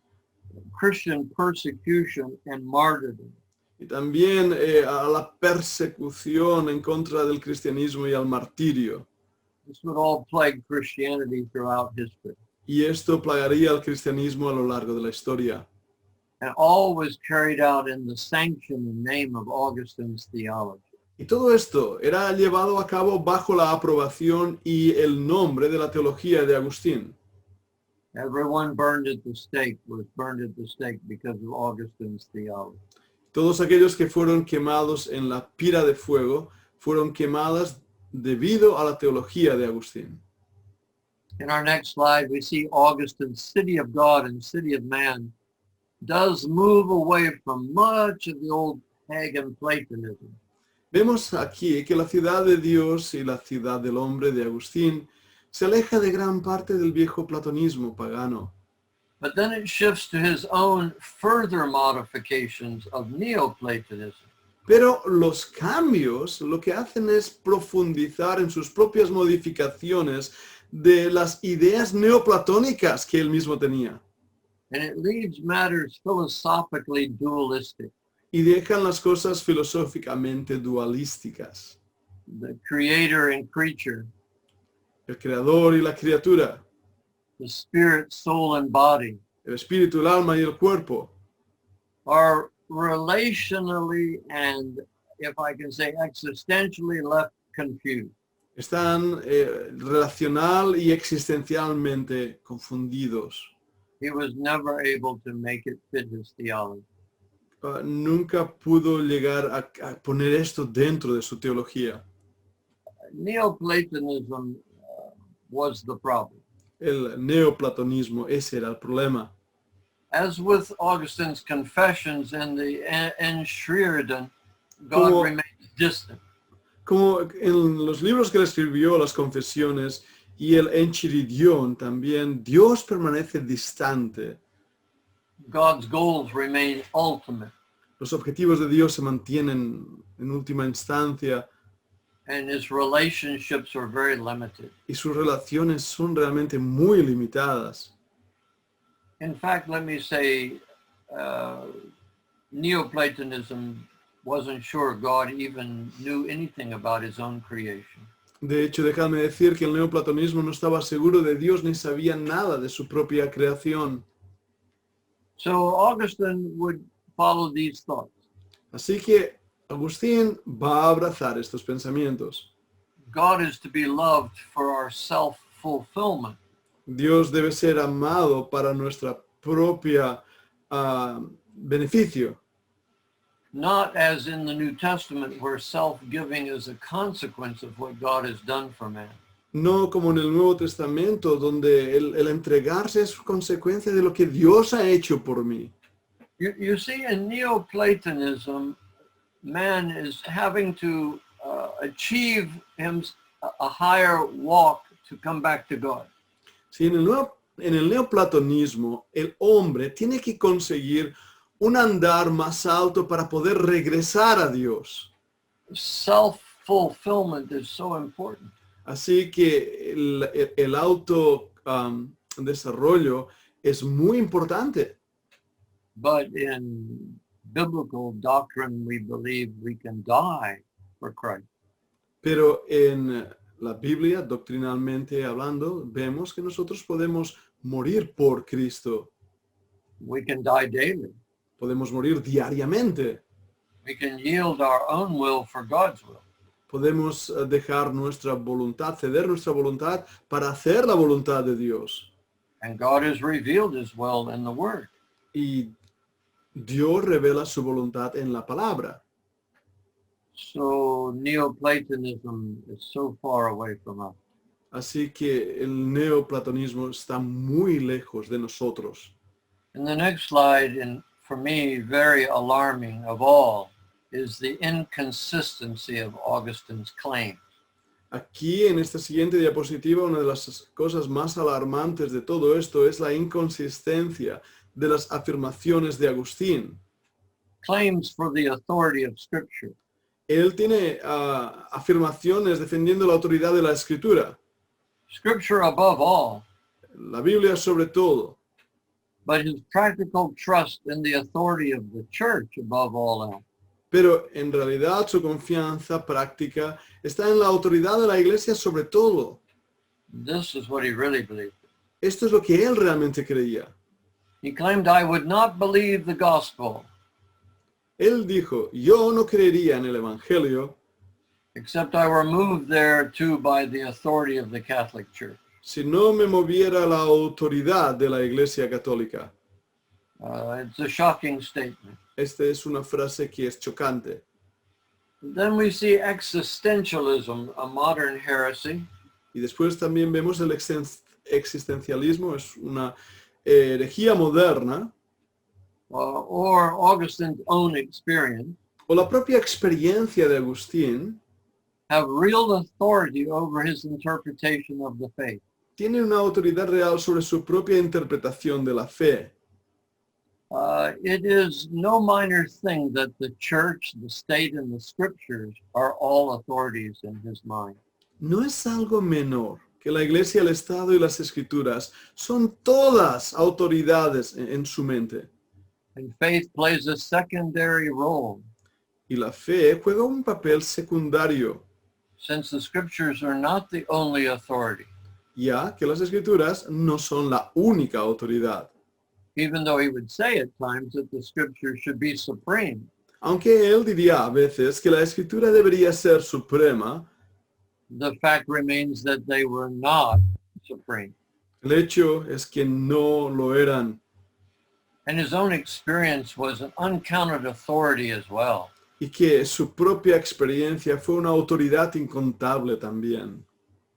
Christian persecution and martyrdom. y también a la persecución en contra del cristianismo y al martirio. This would all plague Christianity throughout history. Y esto plagaría al cristianismo a lo largo de la historia. And all was carried out in the sanction and name of Augustine's theology. Y todo esto era llevado a cabo bajo la aprobación y el nombre de la teología de Agustín. Everyone burned at the stake was burned at the stake because of Augustine's theology. Todos aquellos que fueron quemados en la pira de fuego fueron quemadas debido a la teología de Agustín. In our next slide, we see Augustine's city of God and city of man does move away from much of the old pagan Platonism. Vemos aquí que la ciudad de Dios y la ciudad del hombre de Agustín se aleja de gran parte del viejo platonismo pagano. But then it shifts to his own further modifications of Neoplatonism. Pero los cambios lo que hacen es profundizar en sus propias modificaciones de las ideas neoplatónicas que él mismo tenía. And it leaves matters philosophically dualistic. Y dejan las cosas filosóficamente dualísticas. The creator and creature, El creador y la criatura, the spirit, soul, and body el espíritu, el alma y el cuerpo, are relationally and, if I can say, existentially left confused. están relacional y existencialmente confundidos. He was never able to make it fit his theology. Nunca pudo llegar a poner esto dentro de su teología. Neoplatonism was the problem. El neoplatonismo, ese era el problema. As with Augustine's confessions and the Enchiridion, God remains distant. Como en los libros que él escribió, las confesiones y el Enchiridion también, Dios permanece distante. God's goals remain ultimate. Los objetivos de Dios se mantienen en última instancia. And his relationships are very limited. Y sus relaciones son realmente muy limitadas. In fact, let me say, Neoplatonism wasn't sure God even knew anything about his own creation. De hecho, déjame decir que el neoplatonismo no estaba seguro de Dios ni sabía nada de su propia creación. So Augustine would follow these thoughts. Así que Agustín va a abrazar estos pensamientos. God is to be loved for our self-fulfillment. Dios debe ser amado para nuestra propia beneficio. Not as in the New Testament where self-giving is a consequence of what God has done for man. No como en el Nuevo Testamento, donde el entregarse es consecuencia de lo que Dios ha hecho por mí. You see, in Neoplatonism, man is having to achieve a higher walk to come back to God. Sí, en el neoplatonismo, el hombre tiene que conseguir un andar más alto para poder regresar a Dios. Self-fulfillment is so important. Así que el auto desarrollo es muy importante. But in biblical doctrine, we believe we can die for Christ. Pero en la Biblia, doctrinalmente hablando, vemos que nosotros podemos morir por Cristo. We can die daily. Podemos morir diariamente. We can yield our own will for God's will. Podemos dejar nuestra voluntad, ceder nuestra voluntad para hacer la voluntad de Dios. And God has revealed his will in the word. Y Dios revela su voluntad en la palabra. So Neoplatonism is so far away from us. Así que el neoplatonismo está muy lejos de nosotros. And the next slide, and for me, very alarming of all, is the inconsistency of Augustine's claims. Aquí en esta siguiente diapositiva, una de las cosas más alarmantes de todo esto es la inconsistencia de las afirmaciones de Agustín. Claims for the authority of Scripture. Él tiene afirmaciones defendiendo la autoridad de la Escritura, Scripture above all, la Biblia sobre todo, but his practical trust in the authority of the church above all else. pero en realidad su confianza práctica está en la autoridad de la Iglesia sobre todo. This is what he really believed. Esto es lo que él realmente creía. He claimed, I would not believe the gospel Él dijo, yo no creería en el Evangelio except I were moved thereto by the authority of the Catholic Church. si no me moviera la autoridad de la Iglesia Católica. It's a shocking statement. Esta es una frase que es chocante. Then we see existentialism, a modern heresy. Y después también vemos el existencialismo, es una herejía moderna, Or Augustine's own experience, o la propia experiencia de Agustín, have real authority over his interpretation of the faith. tiene una autoridad real sobre su propia interpretación de la fe. It is no minor thing that the church, the state, and the scriptures are all authorities in his mind. No es algo menor que la Iglesia, el Estado y las Escrituras son todas autoridades en su mente. And faith plays a secondary role, Y la fe juega un papel secundario, since the scriptures are not the only authority, ya que las Escrituras no son la única autoridad. even though he would say at times that the scriptures should be supreme. Aunque él diría a veces que la Escritura debería ser suprema, The fact remains that they were not supreme. el hecho es que no lo eran. And his own experience was an uncounted authority as well. Y que su propia experiencia fue una autoridad incontable también.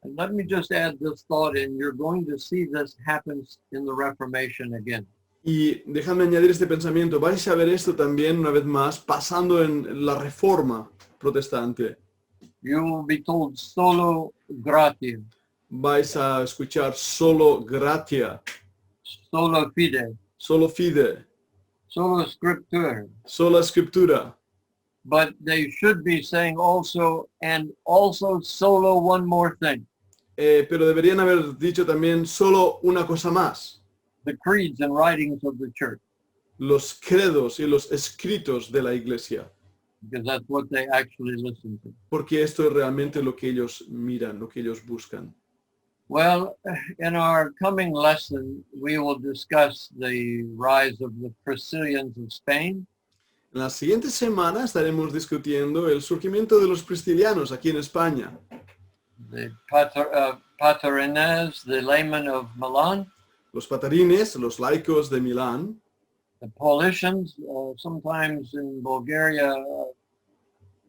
And let me just add this thought in. You're going to see this happens in the Reformation again. Y déjame añadir este pensamiento. Vais a ver esto también una vez más pasando en la Reforma protestante. You will be told solo gratia, Vais a escuchar solo gratia, solo fide, solo fide, solo scriptura. sola escritura. But they should be saying also, and also solo one more thing. Pero deberían haber dicho también solo una cosa más. The creeds and writings of the church, Los credos y los escritos de la Iglesia. because that's what they actually listen to. Porque esto es realmente lo que ellos miran, lo que ellos buscan. Well, in our coming lesson, we will discuss the rise of the Priscillians of Spain. En la siguiente semana estaremos discutiendo el surgimiento de los priscilianos aquí en España. The Patarines, the laymen of Milan, Los patarines, los laicos de Milán, the Paulicians, sometimes in Bulgaria,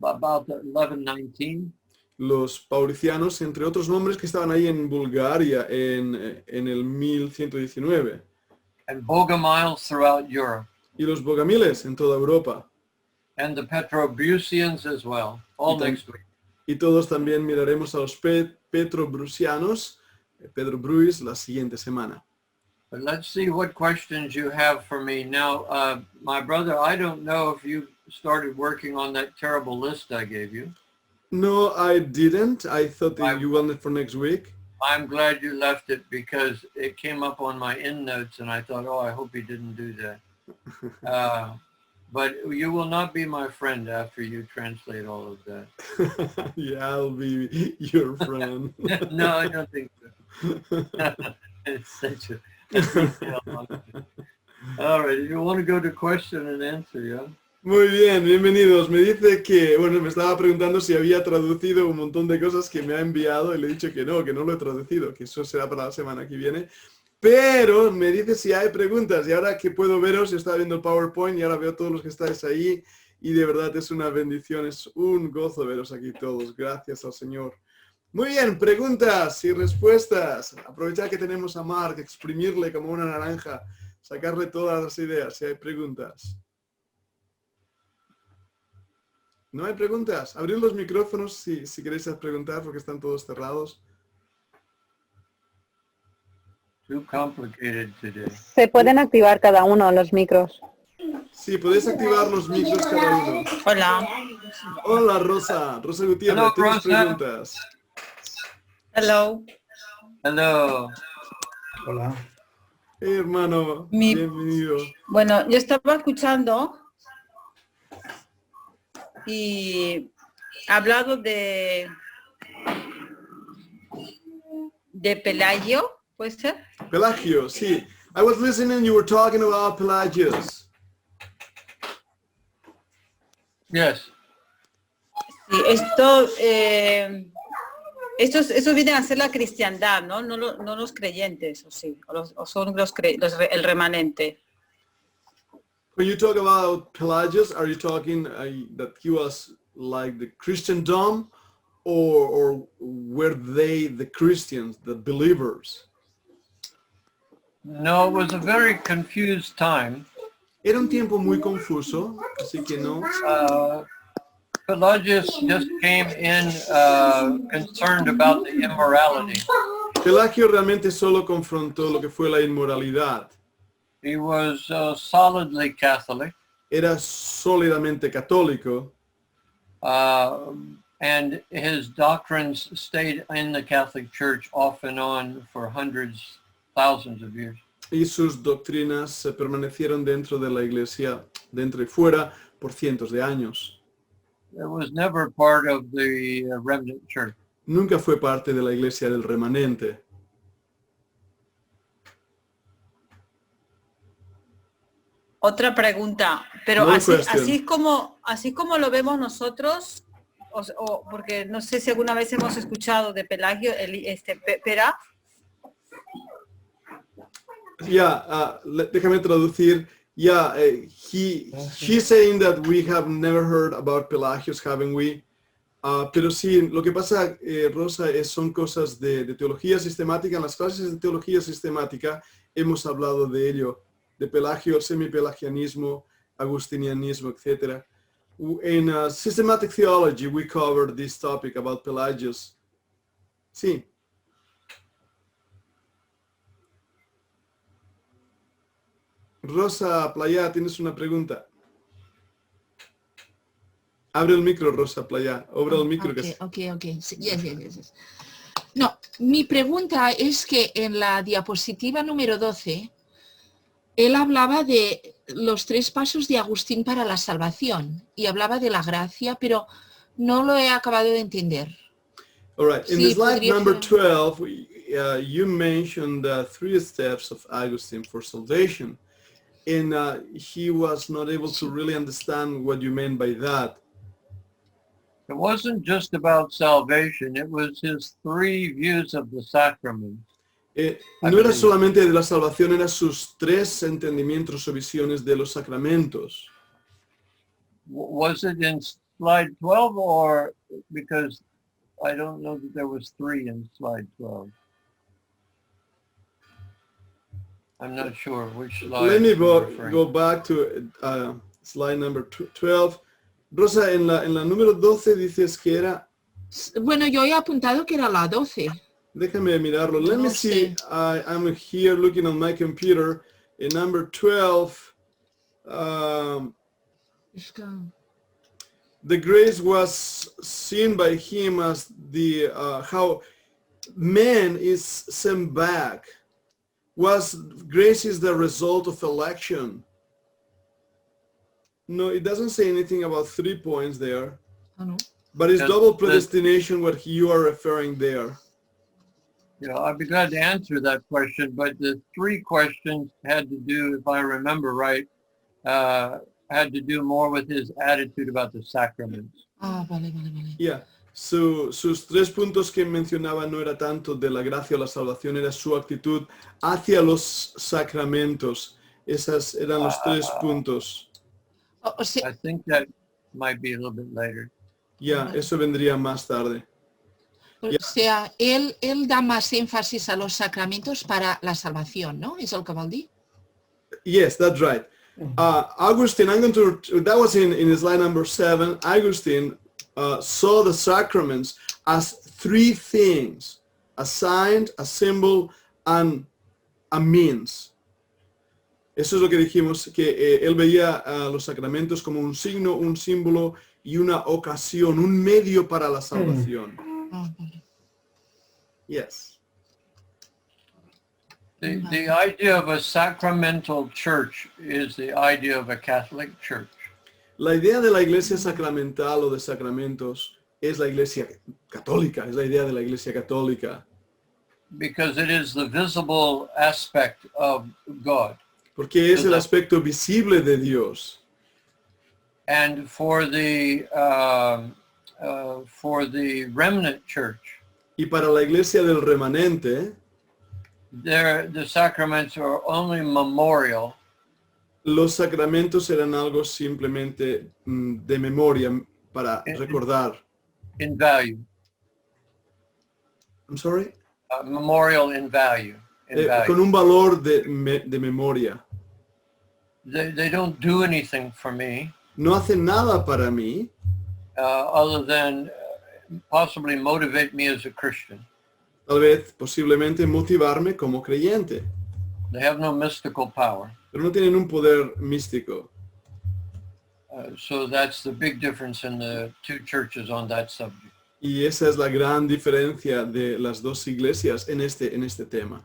about 1119, los paulicianos, entre otros nombres que estaban ahí en Bulgaria en el 1119, and Bogomiles throughout Europe, y los bogamiles en toda Europa. and the Petrobrusians as well, all next week. Y todos también miraremos a los petrobrusianos, Pedro Bruis, la siguiente semana. But let's see what questions you have for me. Now, my brother, I don't know if you started working on that terrible list I gave you. No, I didn't. I thought that you wanted for next week. I'm glad you left it because it came up on my end notes and I thought, oh, I hope he didn't do that. But you will not be my friend after you translate all of that. Yeah, I'll be your friend. No, I don't think so. It's such a detail. All right, you want to go to question and answer, yeah? Muy bien, bienvenidos. Me dice que, bueno, me estaba preguntando si había traducido un montón de cosas que me ha enviado y le he dicho que no lo he traducido, que eso será para la semana que viene. Pero me dice si hay preguntas y ahora que puedo veros, yo estaba viendo el PowerPoint y ahora veo todos los que estáis ahí y de verdad es una bendición, es un gozo veros aquí todos. Gracias al Señor. Muy bien, preguntas y respuestas. Aprovechar que tenemos a Mark, exprimirle como una naranja, sacarle todas las ideas si hay preguntas. ¿No hay preguntas? Abrid los micrófonos si queréis preguntar porque están todos cerrados. Too complicated today. Se pueden activar cada uno los micros. Sí, podéis activar los micros cada uno. Hola. Hola, Rosa. Rosa Gutiérrez, Hello, ¿tienes Rosa. preguntas? Hello. Hello. Hola. Hermano, Mi- bienvenido. Bueno, yo estaba escuchando y ha hablado de Pelagio, ¿puede ser? Pelagio, sí. I was listening, you were talking about Pelagius. Yes. Sí, eso viene a ser la cristiandad, ¿no? No los creyentes, o sí, o son el remanente. When you talk about Pelagius, are you talking that he was like the Christendom or were they the Christians, the believers? No, it was a very confused time. Era un tiempo muy confuso, así que no. Pelagius just came in concerned about the immorality. Pelagio realmente solo confrontó lo que fue la inmoralidad. He was solidly Catholic, Era sólidamente católico and his doctrines stayed in the Catholic Church off and on for hundreds, thousands of years. y sus doctrinas permanecieron dentro de la iglesia, dentro y fuera, por cientos de años. It was never part of the remnant church. Nunca fue parte de la iglesia del remanente. Otra pregunta, pero No así question. así como lo vemos nosotros, porque no sé si alguna vez hemos escuchado de Pelagio, Pera. Yeah, déjame traducir. Yeah, he's saying that we have never heard about Pelagius, haven't we? Pero sí, lo que pasa, Rosa, son cosas de teología sistemática. En las clases de teología sistemática hemos hablado de ello, de Pelagio, semipelagianismo, agustinianismo, etc. In systematic theology, we covered this topic about Pelagius. Sí. Rosa Playa, tienes una pregunta. Abre el micro, Rosa Playa. Abre el micro. Okay. Yes. No, mi pregunta es que en la diapositiva número 12, él hablaba de los 3 pasos de Agustín para la salvación y hablaba de la gracia, pero no lo he acabado de entender. All right. In Sí, the slide podría number ser. 12, you mentioned the 3 steps of Augustine for salvation. And he was not able to really understand what you meant by that. It wasn't just about salvation. It was his 3 views of the sacrament. No era solamente de la salvación, eran sus 3 entendimientos o visiones de los sacramentos. Was it in slide 12 or because I don't know that there was 3 in slide 12. I'm not sure which slide. Let me you're referring. go back to slide number 12. Rosa, en la número 12 dices que era... Bueno, yo he apuntado que era la 12. Déjame mirarlo. Let me No see. sé. I'm here looking on my computer. In number 12, the grace was seen by him as the how man is sent back. Grace is the result of election. No, it doesn't say anything about 3 points there, Ah, no. but it's Yes, double the- predestination what you are referring there. Yeah, I'd be glad to answer that question, but the 3 questions had to do, if I remember right, had to do more with his attitude about the sacraments. Ah, vale, vale, vale. Yeah. Sus 3 puntos que mencionaba no era tanto de la gracia o la salvación, era su actitud hacia los sacramentos. Esas eran los 3 puntos. O sea, I think that might be a little bit later. Ya, eso vendría más tarde. o sea, él da más énfasis a los sacramentos para la salvación, ¿no? ¿Es el que vol dir? Yes, that's right. Augustine, I'm going to, that was in slide number 7. Augustine saw the sacraments as 3 things: a sign, a symbol, and a means. Eso es lo que dijimos, que él veía los sacramentos como un signo, un símbolo y una ocasión, un medio para la salvación. Ah, vale. Yes. The idea of a sacramental church is the idea of a Catholic church. La idea de la iglesia sacramental o de sacramentos es la iglesia católica, es la idea de la iglesia católica. Because it is the visible aspect of God. Porque es el aspecto visible de Dios. And for the remnant church, Y para la iglesia del remanente, the sacraments are only memorial, los sacramentos eran algo simplemente de memoria para recordar. in value, I'm sorry? memorial in value. In value. Con un valor de memoria. They don't do anything for me No hacen nada para mí, other than possibly motivate me as a Christian. tal vez posiblemente motivarme como creyente, They have no mystical power. pero no tienen un poder místico. So that's the big difference in the 2 churches on that subject. Y esa es la gran diferencia de las 2 iglesias en este tema.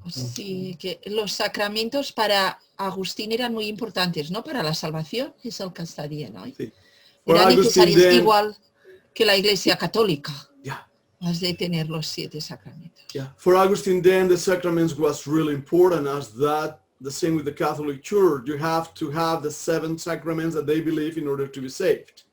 Sí, que los sacramentos para Agustín eran muy importantes, ¿no? Para la salvación, es el que está bien, ¿no? Sí. For Eran Augustine, necesarios then, igual que la Iglesia Católica, yeah, has de tener los 7 sacramentos. yeah. For Augustine, then the sacraments was really important, as that the same with the Catholic Church. You have to have the 7 sacraments that they believe in order to be saved.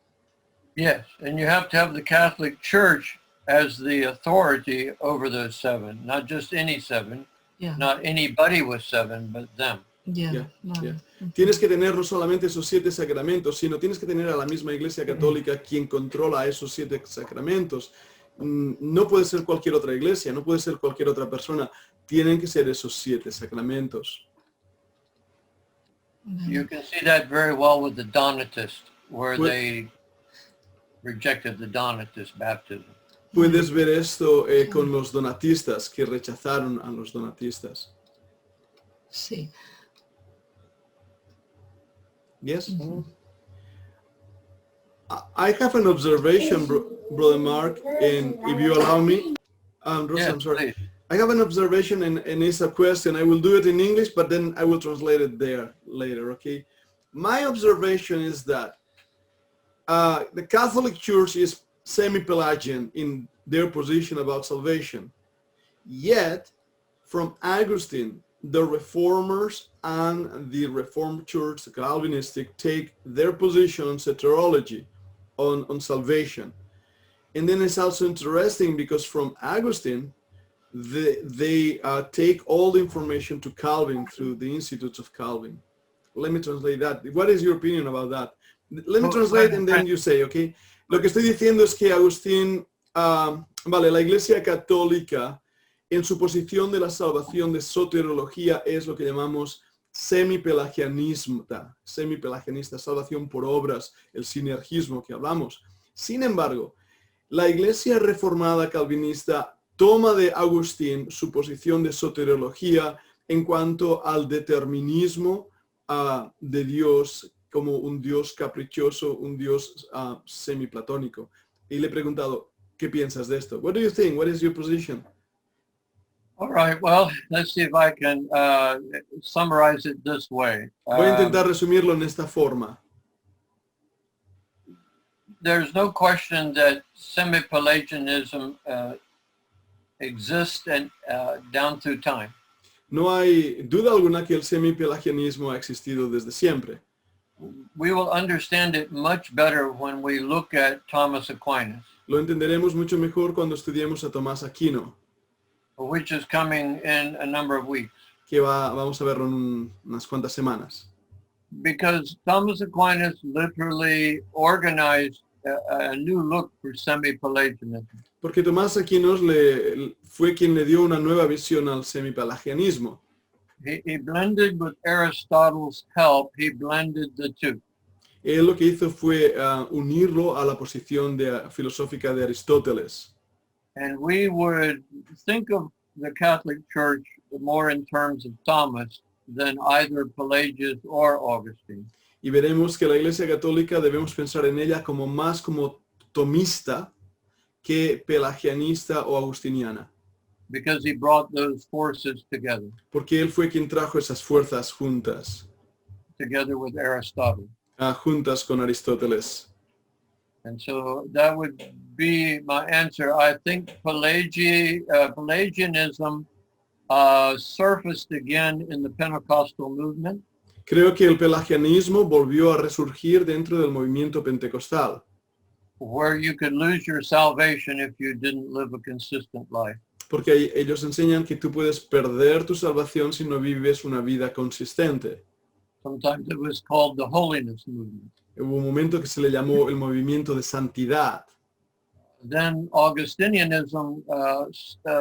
Yes, and you have to have the Catholic Church as the authority over those 7, not just any 7, Ya, not anybody with 7, but them. ya, Yeah, vale. yeah. Tienes que tener no solamente esos 7 sacramentos, sino tienes que tener a la misma Iglesia Católica quien controla esos 7 sacramentos. No puede ser cualquier otra iglesia, no puede ser cualquier otra persona. Tienen que ser esos 7 sacramentos. You can see that very well with the Donatists, where Well- they rejected the Donatist baptism. Puedes ver esto con los donatistas, que rechazaron a los donatistas. Sí. Yes? I have an observation, Brother Mark, and if you allow me, Rosa, Yes, I'm sorry. please. I have an observation and it's a question. I will do it in English, but then I will translate it there later, okay? My observation is that the Catholic Church is semi-Pelagian in their position about salvation. Yet, from Augustine, the Reformers and the Reformed Church, the Calvinistic, take their position on soteriology, on salvation. And then it's also interesting because from Augustine, they take all the information to Calvin through the Institutes of Calvin. Let me translate that. What is your opinion about that? Let me translate and then you say, okay? Lo que estoy diciendo es que Agustín, vale, la Iglesia Católica en su posición de la salvación de soteriología es lo que llamamos semipelagianista, salvación por obras, el sinergismo que hablamos. Sin embargo, la Iglesia Reformada Calvinista toma de Agustín su posición de soteriología en cuanto al determinismo de Dios como un Dios caprichoso, un Dios semiplatónico. Y le he preguntado, ¿qué piensas de esto? What do you think? What is your position? All right, well, let's see if I can summarize it this way. Voy a intentar resumirlo en esta forma. There's no question that semi-Pelagianism exists and down through time. No hay duda alguna que el semipelagianismo ha existido desde siempre. We will understand it much better when we look at Thomas Aquinas, Lo entenderemos mucho mejor cuando estudiemos a Tomás Aquino, which is coming in a number of weeks. que vamos a verlo en unas cuantas semanas. Because Thomas Aquinas literally organized a new look for semi-Pelagianism. Porque Tomás Aquino fue quien le dio una nueva visión al semipelagianismo. He blended with Aristotle's help, he blended the two. Él lo que hizo fue unirlo a la posición filosófica de Aristóteles. And we would think of the Catholic Church more in terms of Thomas than either Pelagius or Augustine. Y veremos que la Iglesia Católica debemos pensar en ella como más como tomista que pelagianista o agustiniana. Because he brought those forces together Porque él fue quien trajo esas fuerzas juntas, with Aristotle. juntas con Aristóteles. And so that would be my answer. I think Pelagianism surfaced again in the Pentecostal movement. Creo que el pelagianismo volvió a resurgir dentro del movimiento pentecostal, where you could lose your salvation if you didn't live a consistent life. porque ellos enseñan que tú puedes perder tu salvación si no vives una vida consistente. Sometimes it was called the holiness movement. Hubo un momento que se le llamó el movimiento de santidad. Then Augustinianism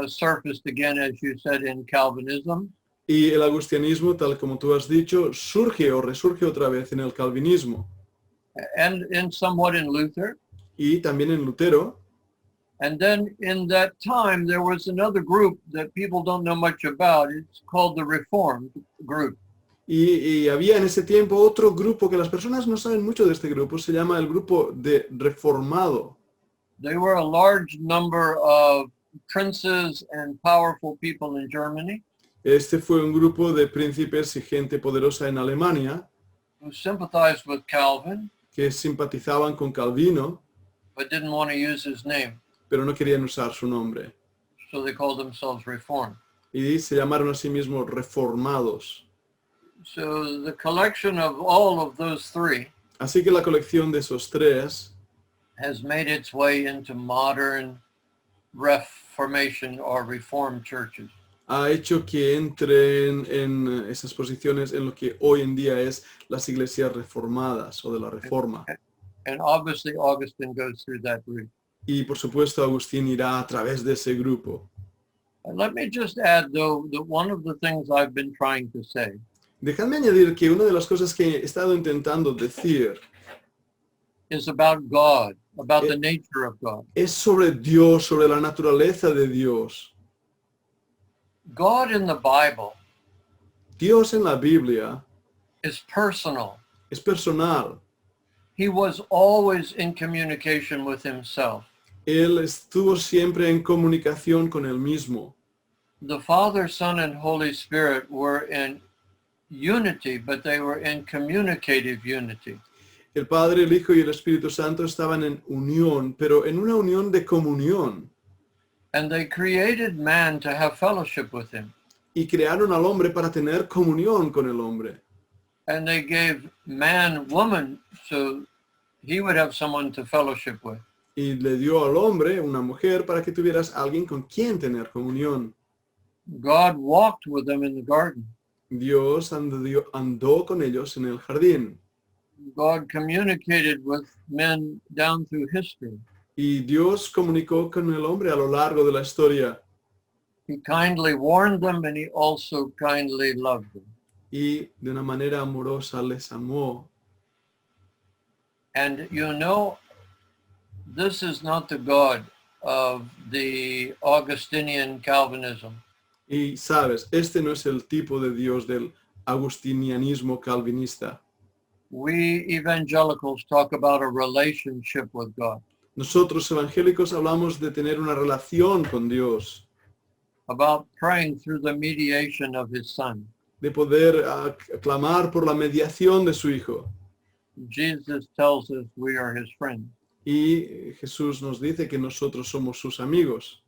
surfaced again, as you said, in Calvinism. Y el agustianismo, tal como tú has dicho, surge o resurge otra vez en el calvinismo. And somewhat in Luther. Y también en Lutero. And then in that time, there was another group that people don't know much about. It's called the Reformed group. Y había en ese tiempo otro grupo que las personas no saben mucho de este grupo, se llama el grupo de Reformado. They were a large number of princes and powerful people in Germany. Este fue un grupo de príncipes y gente poderosa en Alemania Who sympathized with Calvin, que simpatizaban con Calvino, but didn't want to use his name. pero no querían usar su nombre. So they called themselves Reformed. Y se llamaron a sí mismos reformados. So the collection of all of those three Así que la colección de esos tres has made its way into modern Reformation or Reformed churches. ha hecho que entren en esas posiciones en lo que hoy en día es las iglesias reformadas o de la reforma. And obviously Augustine goes through that route. Y por supuesto Agustín irá a través de ese grupo. And let me just add, though, that one of the things I've been trying to say Dejadme añadir que una de las cosas que he estado intentando decir is about God, about the nature of God. es sobre Dios, sobre la naturaleza de Dios. God in the Bible Dios en la Biblia is personal. es personal. He was always in communication with himself. Él estuvo siempre en comunicación con él mismo. The Father, Son, and Holy Spirit were in unity, but they were in communicative unity. El Padre, el Hijo y el Espíritu Santo estaban en unión, pero en una unión de comunión. And they created man to have fellowship with him. Y crearon al hombre para tener comunión con el hombre. And they gave man, woman, so he would have someone to fellowship with. Y le dio al hombre una mujer para que tuvieras alguien con quien tener comunión. God walked with them in the garden. Dios andó con ellos en el jardín. God communicated with men down through history. Y Dios comunicó con el hombre a lo largo de la historia. He kindly warned them and he also kindly loved them. Y de una manera amorosa les amó. And you know, this is not the God of the Augustinian Calvinism. Y sabes, este no es el tipo de Dios del agustinianismo calvinista. We evangelicals talk about a relationship with God. Nosotros evangélicos hablamos de tener una relación con Dios. about praying through the mediation of his son. de poder clamar por la mediación de su Hijo. Jesus tells us we are his friends. Y Jesús nos dice que nosotros somos sus amigos.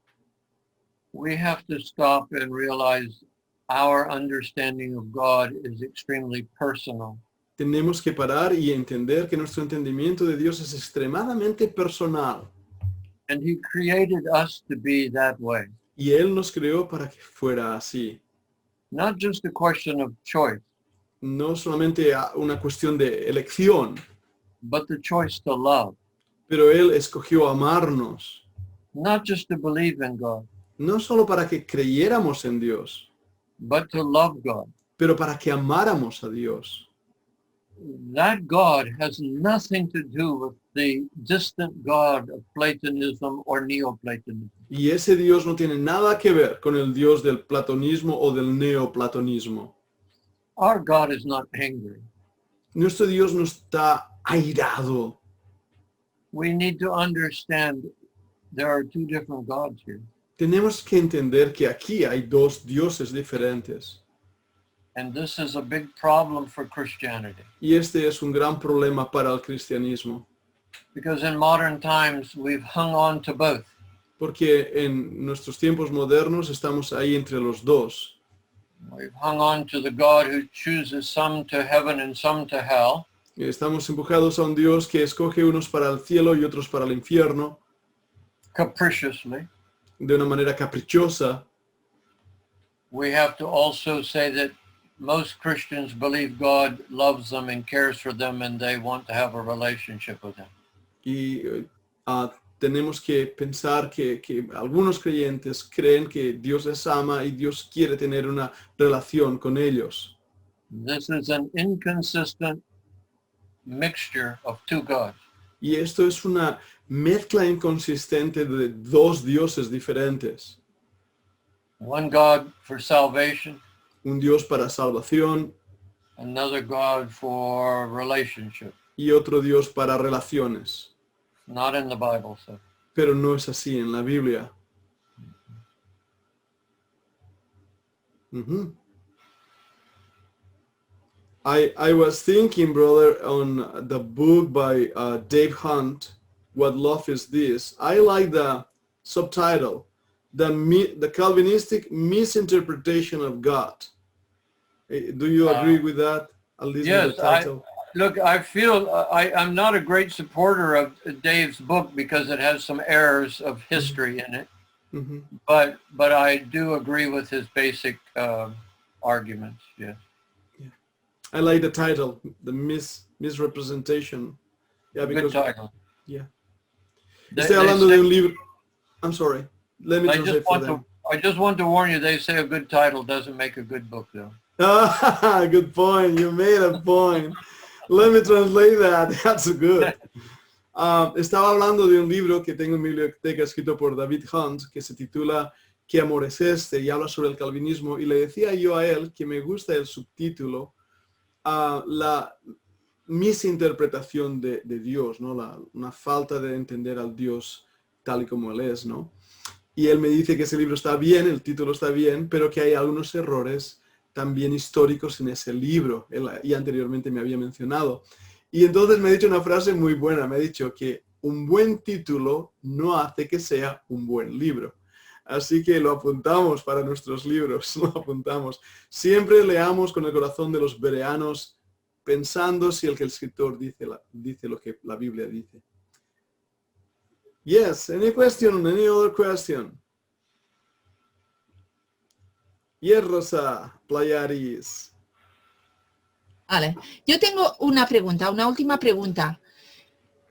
We have to stop and realize our understanding of God is extremely personal. Tenemos que parar y entender que nuestro entendimiento de Dios es extremadamente personal. And he created us to be that way. Y Él nos creó para que fuera así. Not just a question of choice, No solamente una cuestión de elección, but the choice to love. pero Él escogió amarnos. Not just to believe in God, No solo para que creyéramos en Dios, but to love God. pero para que amáramos a Dios. That God has nothing to do with the distant God of Platonism or Neoplatonism. Y ese Dios no tiene nada que ver con el Dios del platonismo o del neoplatonismo. Our God is not angry. Nuestro Dios no está airado. We need to understand there are two different gods here. Tenemos que entender que aquí hay dos dioses diferentes. And this is a big problem for Christianity. Y este es un gran problema para el cristianismo. Because in modern times, we've hung on to both. Porque en nuestros tiempos modernos estamos ahí entre los dos. We've hung on to the God who chooses some to heaven and some to hell. Estamos empujados a un Dios que escoge unos para el cielo y otros para el infierno, Capriciously. de una manera caprichosa. We have to also say that most Christians believe God loves them and cares for them and they want to have a relationship with him. Y tenemos que pensar que algunos creyentes creen que Dios les ama y Dios quiere tener una relación con ellos. This is an inconsistent mixture of two gods. Y esto es una mezcla inconsistente de dos dioses diferentes. One God for salvation, Un Dios para salvación another God for relationship. y otro Dios para relaciones. Not in the Bible, so. Pero no es así en la Biblia. Mhm. I was thinking, brother, on the book by Dave Hunt, What Love Is This. I like the subtitle, the Calvinistic Misinterpretation of God. Do you agree with that? At least Yes, with the title. Look, I feel I'm not a great supporter of Dave's book because it has some errors of history in it, Mhm. but I do agree with his basic arguments. Yes. I like the title, the misrepresentation. Yeah, Good because title. yeah. They- Estoy they hablando say- de un libro. I'm sorry. Let me I translate just for want them. to I just want to warn you. They say a good title doesn't make a good book, though. Ah, good point. You made a point. Let me translate that. That's good. Estaba hablando de un libro que tengo en mi biblioteca escrito por David Hunt que se titula ¿Qué amor es este? Y habla sobre el calvinismo. Y le decía yo a él que me gusta el subtítulo, la misinterpretación de Dios, ¿no? Una falta de entender al Dios tal y como Él es, ¿no? Y él me dice que ese libro está bien, el título está bien, pero que hay algunos errores también históricos en ese libro. Él y anteriormente me había mencionado. Y entonces me ha dicho una frase muy buena. Me ha dicho que un buen título no hace que sea un buen libro. Así que lo apuntamos para nuestros libros, lo apuntamos. Siempre leamos con el corazón de los bereanos, pensando si el que el escritor dice lo que la Biblia dice. Yes, any question, any other question? Yes, Rosa, Playaris. Vale, yo tengo una pregunta, una última pregunta,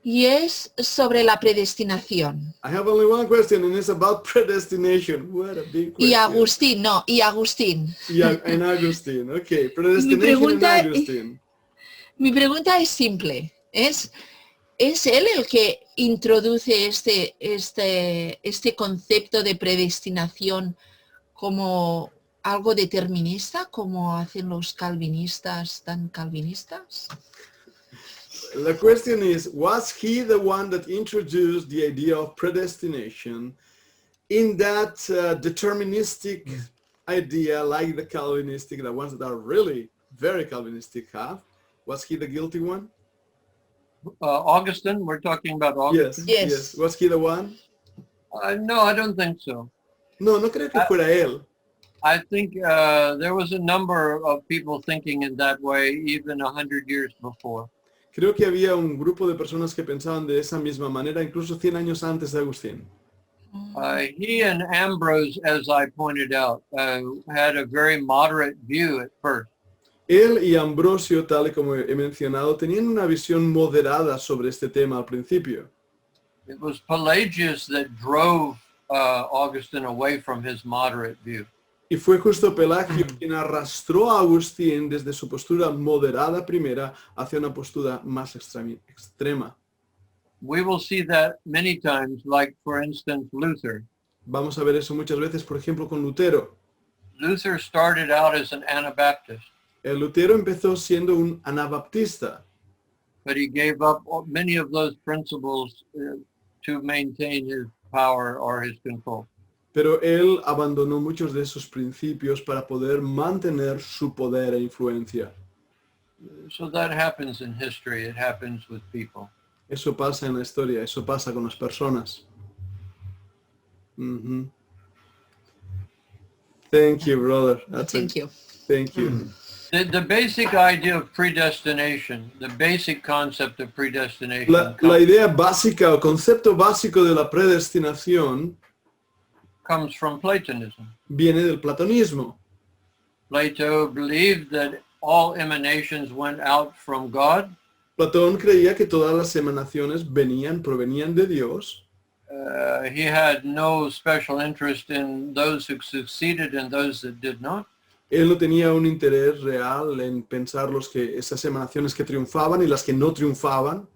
y es sobre la predestinación. I have only one question and it's about predestination. What a big question. Y Agustín, no, y Agustín. En Agustín, ok. Predestination en Agustín. Mi pregunta es simple, ¿es él el que introduce este concepto de predestinación como algo determinista, como hacen los calvinistas tan calvinistas? The question is, was he the one that introduced the idea of predestination in that deterministic idea, like the Calvinistic, the ones that are really very Calvinistic have, was he the guilty one? Augustine, we're talking about Augustine? Yes. Was he the one? No, I don't think so. No, no creo que fuera él. I think there was a number of people thinking in that way even 100 years before. Creo que había un grupo de personas que pensaban de esa misma manera, incluso 100 años antes de Agustín. He and Ambrose, as I pointed out, had a very moderate view at first. Él y Ambrosio, tal y como he mencionado, tenían una visión moderada sobre este tema al principio. It was Pelagius that drove Augustine away from his moderate view. Y fue justo Pelagio quien arrastró a Agustín desde su postura moderada primera hacia una postura más extrema. We will see that many times, like, for instance, Luther. Vamos a ver eso muchas veces, por ejemplo, con Lutero. Luther started out as an Anabaptist, El Lutero empezó siendo un anabaptista, but he gave up many of those principles to maintain his power or his control. pero él abandonó muchos de esos principios para poder mantener su poder e influencia. So that happens in history. It happens with people. Eso pasa en la historia, eso pasa con las personas. Mhm. Thank you, brother. Thank you. Thank you. The basic idea of predestination, the basic concept of predestination, La idea básica o concepto básico de la predestinación comes from Platonism. viene del platonismo. Plato believed that all emanations went out from God. Platón creía que todas las emanaciones provenían de Dios. He had no special interest in those who succeeded and those that did not. Él no tenía un interés real en pensar esas emanaciones que triunfaban y las que no triunfaban.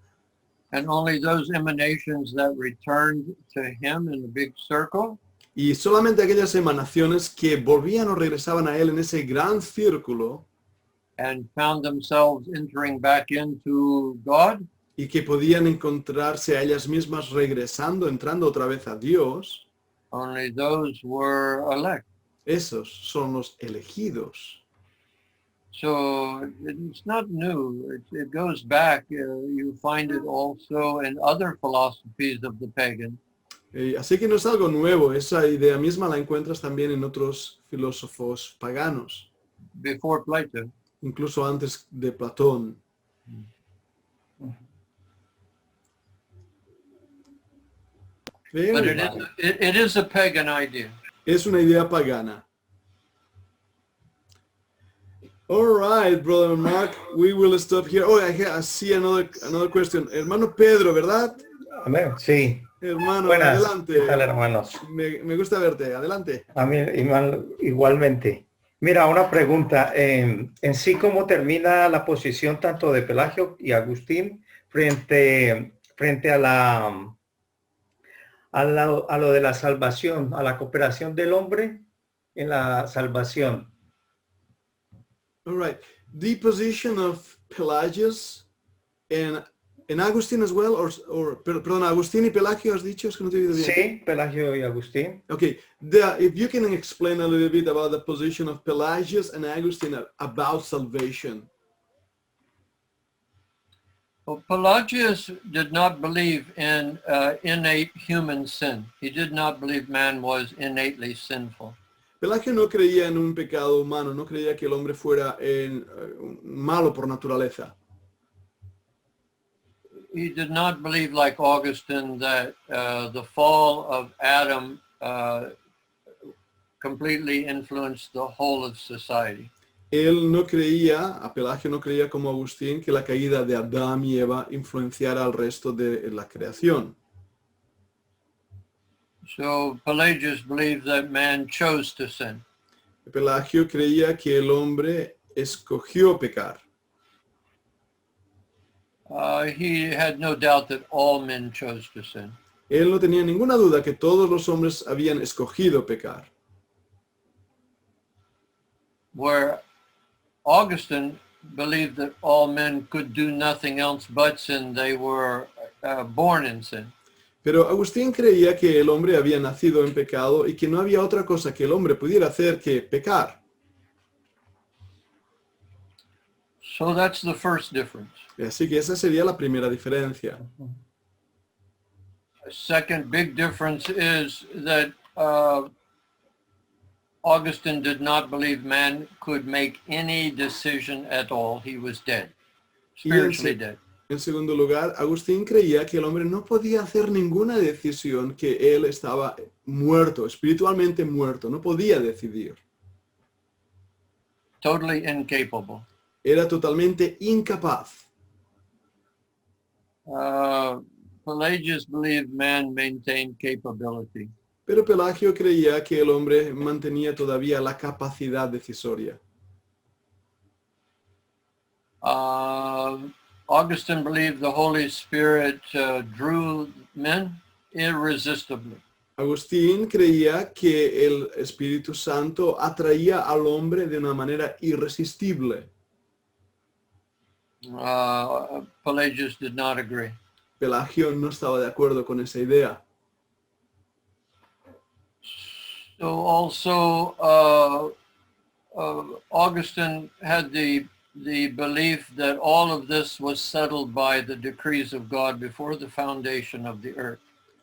And only those emanations that returned to him in a big circle. Y solamente aquellas emanaciones que volvían o regresaban a él en ese gran círculo And found themselves entering back into God. y que podían encontrarse a ellas mismas entrando otra vez a Dios, Only those were elect. esos son los elegidos. So it's not new. It goes back. You find it also in other philosophies of the pagan. Así que no es algo nuevo, esa idea misma la encuentras también en otros filósofos paganos, Before Plato. incluso antes de Platón. But it is a pagan idea. Es una idea pagana. All right, brother Mark, we will stop here. Oh, I see another question. Hermano Pedro, ¿verdad? Amén, sí. Hermano, Buenas, adelante. ¿qué tal, hermanos? Me gusta verte, adelante. A mí igualmente. Mira, una pregunta. En sí, ¿cómo termina la posición tanto de Pelagio y Agustín frente a lo de la salvación, a la cooperación del hombre en la salvación? All right. The position of Pelagius and Agustín as well, perdón, Agustín y Pelagio has dicho, es que no te he oído bien. Sí, Pelagio y Agustín. Okay, if you can explain a little bit about the position of Pelagius and Agustín about salvation. Well, Pelagius did not believe in innate human sin. He did not believe man was innately sinful. Pelagio no creía en un pecado humano, no creía que el hombre fuera malo por naturaleza. He did not believe, like Augustine, that the fall of Adam completely influenced the whole of society. Él no creía, a Pelagio no creía como Agustín, que la caída de Adán y Eva influenciara al resto de la creación. So Pelagius believed that man chose to sin. Pelagio creía que el hombre escogió pecar. He had no doubt that all men chose to sin. Él no tenía ninguna duda que todos los hombres habían escogido pecar. Where Augustine believed that all men could do nothing else but sin, they were born in sin. Pero Agustín creía que el hombre había nacido en pecado y que no había otra cosa que el hombre pudiera hacer que pecar. So that's the first difference. Así que esa sería la primera diferencia. The second big difference is that Augustine did not believe man could make any decision at all. He was dead, spiritually dead. En segundo lugar, Agustín creía que el hombre no podía hacer ninguna decisión, que él estaba muerto, espiritualmente muerto, no podía decidir. Totally incapable. Era totalmente incapaz. Pelagius believed man maintained capability. Pero Pelagio creía que el hombre mantenía todavía la capacidad decisoria. Augustine believed the Holy Spirit drew men irresistibly. Agustín creía que el Espíritu Santo atraía al hombre de una manera irresistible. Pelagius did not agree. Pelagio no estaba de acuerdo con esa idea. So also Augustine had the belief that all of this was settled by the decrees of God before the foundation of the earth.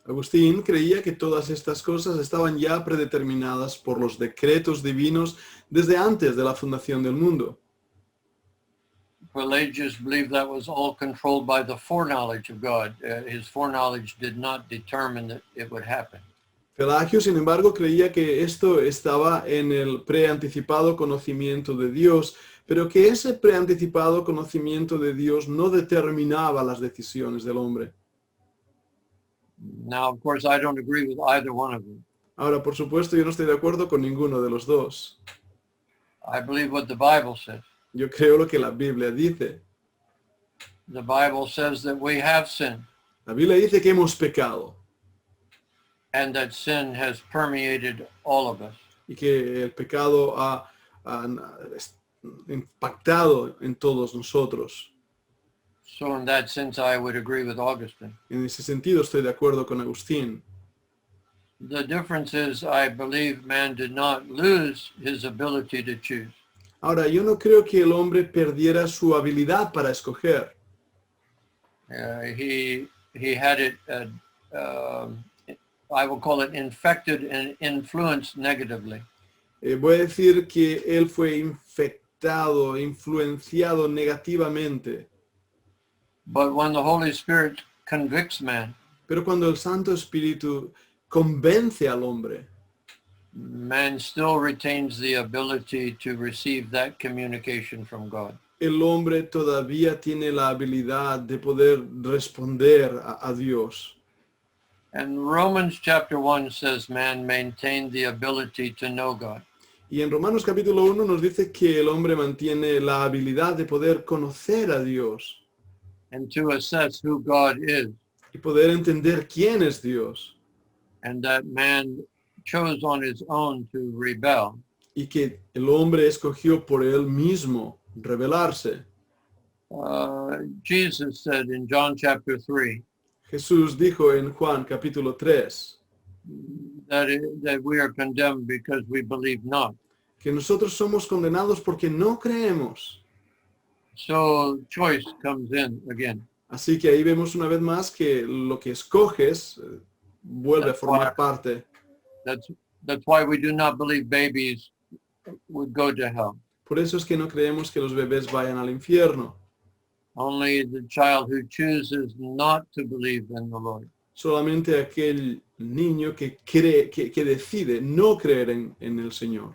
Agustín creía que todas estas cosas estaban ya predeterminadas por los decretos divinos desde antes de la fundación del mundo. Pelagius believed that was all controlled by the foreknowledge of God. His foreknowledge did not determine that it would happen. Pelagio, sin embargo, creía que esto estaba en el preanticipado conocimiento de Dios, pero que ese preanticipado conocimiento de Dios no determinaba las decisiones del hombre. Now, of course, I don't agree with either one of them. Ahora, por supuesto, yo no estoy de acuerdo con ninguno de los dos. I believe what the Bible says. Yo creo lo que la Biblia dice. The Bible says that we have sinned La Biblia dice que hemos pecado and that sin has permeated all of us. y que el pecado ha impactado en todos nosotros. So in that sense, I would agree with Augustine. En ese sentido, estoy de acuerdo con Agustín. The difference is I believe man did not lose his ability to choose. Ahora, yo no creo que el hombre perdiera su habilidad para escoger. He had it, I will call it infected and influenced negatively. Voy a decir que él fue infectado, influenciado negativamente. But when the Holy Spirit convicts man, Pero cuando el Santo Espíritu convence al hombre, man still retains the ability to receive that communication from God. el hombre todavía tiene la habilidad de poder responder a Dios. And Romans chapter 1 says man maintained the ability to know God. Y en Romanos capítulo 1 nos dice que el hombre mantiene la habilidad de poder conocer a Dios And to assess who God is, y poder entender quién es Dios, and that man chose on his own to rebel. y que el hombre escogió por él mismo rebelarse. Jesus said in John chapter 3 Jesús dijo en Juan capítulo 3 that we are condemned because we believe not. que nosotros somos condenados porque no creemos. So choice comes in again. Así que ahí vemos una vez más que lo que escoges vuelve a formar parte. That's why we do not believe babies would go to hell. Por eso es que no creemos que los bebés vayan al infierno. Only the child who chooses not to believe in the Lord. Solamente aquel niño que cree, que decide no creer en el Señor.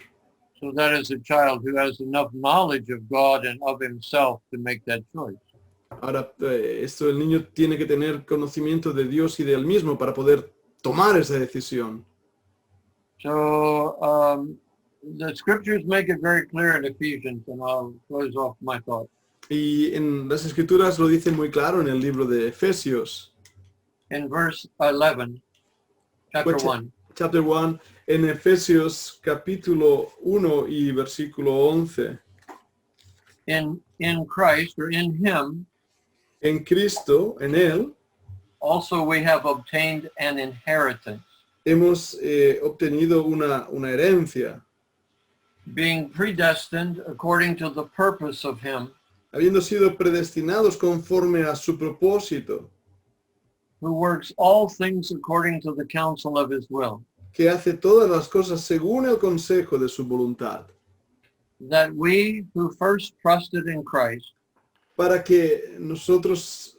So that is a child who has enough knowledge of God and of himself to make that choice. Ahora, esto el niño tiene que tener conocimiento de Dios y de él mismo para poder tomar esa decisión. So the scriptures make it very clear in Ephesians, and I'll close off my thought. Y en las Escrituras lo dice muy claro en el libro de Efesios. In verse 11, chapter 1. Chapter 1, en Efesios capítulo 1 y versículo 11. In Christ, or in him, En Cristo, en Él, also we have obtained an inheritance, Hemos obtenido una herencia, being predestined according to the purpose of him habiendo sido predestinados conforme a su propósito, who works all things according to the counsel of his will, que hace todas las cosas según el consejo de su voluntad, that we who first trusted in Christ para que nosotros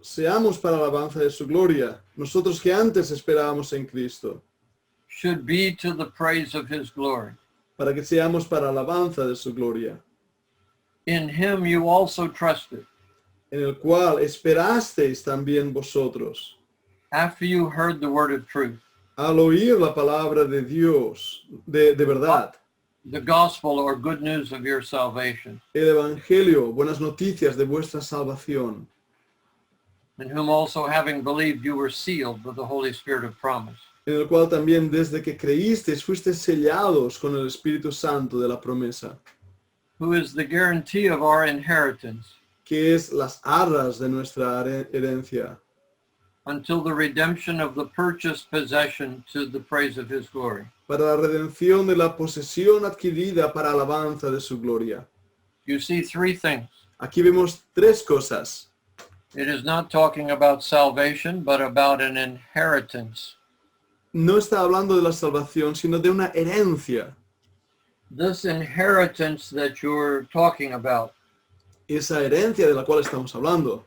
seamos para la alabanza de su gloria, nosotros que antes esperábamos en Cristo, should be to the praise of his glory. para que seamos para la alabanza de su gloria, In him you also trusted, en el cual esperasteis también vosotros, after you heard the word of truth, al oír la palabra de Dios, de verdad, the gospel or good news of your salvation, el evangelio, buenas noticias de vuestra salvación, in whom also having believed you were sealed with the Holy Spirit of promise, en el cual también desde que creísteis fuisteis sellados con el Espíritu Santo de la promesa, who is the guarantee of our inheritance que es las arras de nuestra herencia, until the redemption of the purchased possession to the praise of his glory. para la redención de la posesión adquirida para alabanza de su gloria. You see three things. Aquí vemos tres cosas. It is not talking about salvation, but about an inheritance. No está hablando de la salvación, sino de una herencia. This inheritance that you're talking about Esa herencia de la cual estamos hablando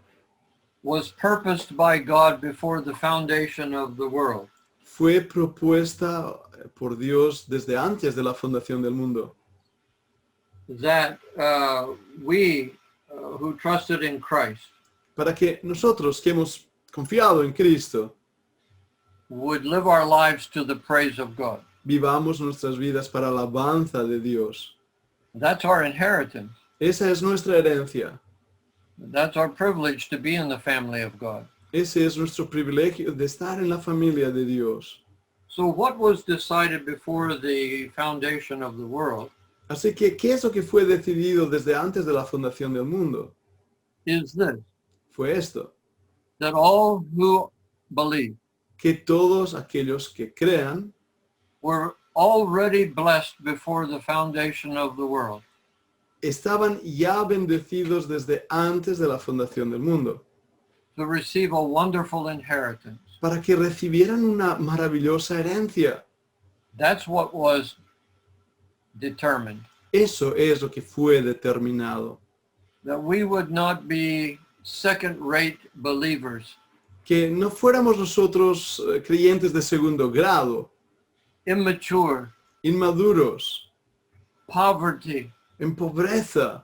was purposed by God before the foundation of the world. fue propuesta por Dios desde antes de la fundación del mundo, That we who trusted in Christ para que nosotros que hemos confiado en Cristo would live our lives to the praise of God. vivamos nuestras vidas para la alabanza de Dios. That's our inheritance. Esa es nuestra herencia. That's our privilege to be in the family of God. Ese es nuestro privilegio de estar en la familia de Dios. So what was decided before the foundation of the world Así que, ¿qué es lo que fue decidido desde antes de la fundación del mundo? is this, Fue esto, that all who believe que todos aquellos que crean were already blessed before the foundation of the world. estaban ya bendecidos desde antes de la fundación del mundo, To receive a wonderful inheritance. para que recibieran una maravillosa herencia. That's what was determined. Eso es lo que fue determinado, That we would not be second-rate believers, que no fuéramos nosotros creyentes de segundo grado, immature, inmaduros, poverty. en pobreza,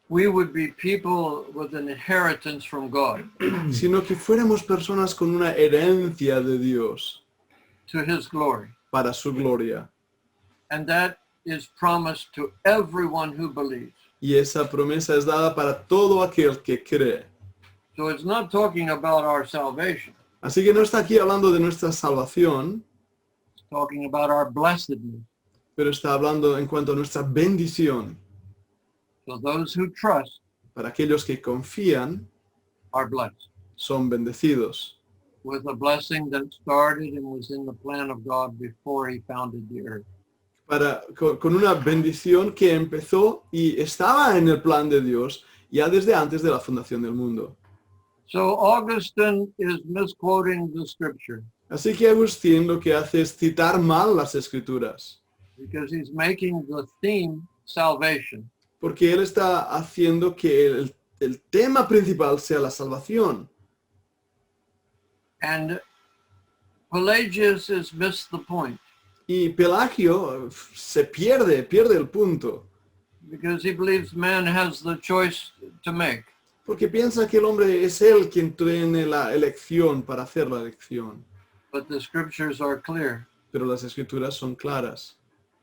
We would be people with an inheritance from God sino que fuéramos personas con una herencia de Dios to his glory. para su gloria. And that is promised to everyone who believes. Y esa promesa es dada para todo aquel que cree. So it's not talking about our salvation. Así que no está aquí hablando de nuestra salvación, It's talking about our blessedness. pero está hablando en cuanto a nuestra bendición. So those who trust Para aquellos que confían, are blessed son bendecidos, with a blessing that started and was in the plan of God before he founded the earth. con una bendición que empezó y estaba en el plan de Dios ya desde antes de la fundación del mundo. So Augustine is misquoting the scripture Así que Agustín lo que hace es citar mal las escrituras, because he's making the theme salvation. porque él está haciendo que el tema principal sea la salvación. And Pelagius has missed the point Y Pelagio se pierde el punto, because he believes man has the choice to make. porque piensa que el hombre es él quien tiene la elección para hacer la elección. But the scriptures are clear. Pero las escrituras son claras.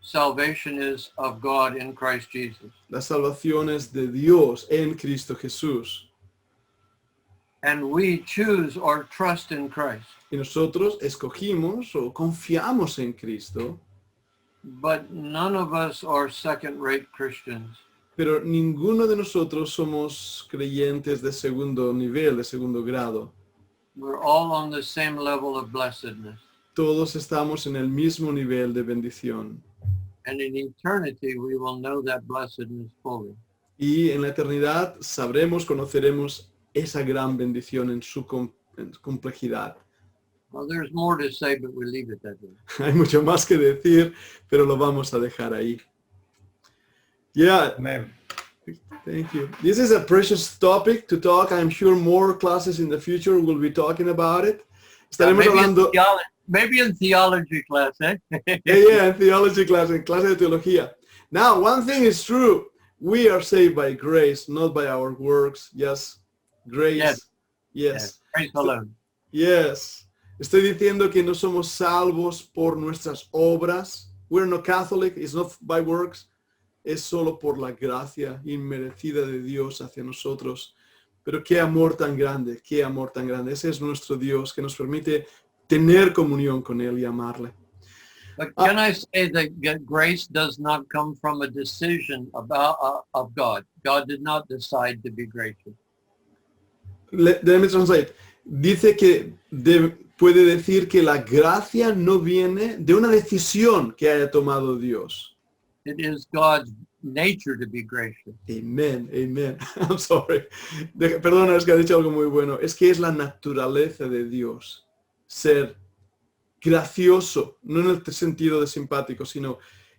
Salvation is of God in Christ Jesus. La salvación es de Dios en Cristo Jesús. And we choose or trust in Christ. Y nosotros escogimos o confiamos en Cristo, But none of us are second-rate Christians. pero ninguno de nosotros somos creyentes de segundo nivel, de segundo grado. We're all on the same level of blessedness. Todos estamos en el mismo nivel de bendición. And in eternity, we will know that blessedness fully. Y en la eternidad sabremos, conoceremos esa gran bendición en su complejidad. Well, there's more to say, but we leave it that way. Hay mucho más que decir, pero lo vamos a dejar ahí. Yeah, Amén. thank you. This is a precious topic to talk. I'm sure more classes in the future will be talking about it. Estaremos hablando... Maybe in theology class, eh? Yeah, in theology class, en clase de teología. Now, one thing is true. We are saved by grace, not by our works. Yes, grace. Yes. Praise alone. Yes. Estoy diciendo que no somos salvos por nuestras obras. We're not Catholic. It's not by works. Es solo por la gracia inmerecida de Dios hacia nosotros. Pero qué amor tan grande, qué amor tan grande. Ese es nuestro Dios que nos permite tener comunión con Él y amarle. But can I say that grace does not come from a decision of God? God did not decide to be gracious. Let me translate. Dice que puede decir que la gracia no viene de una decisión que haya tomado Dios. It is God's nature to be gracious. Amen, amen. I'm sorry. Perdona, es que ha dicho algo muy bueno. Es que es la naturaleza de Dios ser gracioso, no en el sentido de simpático, sino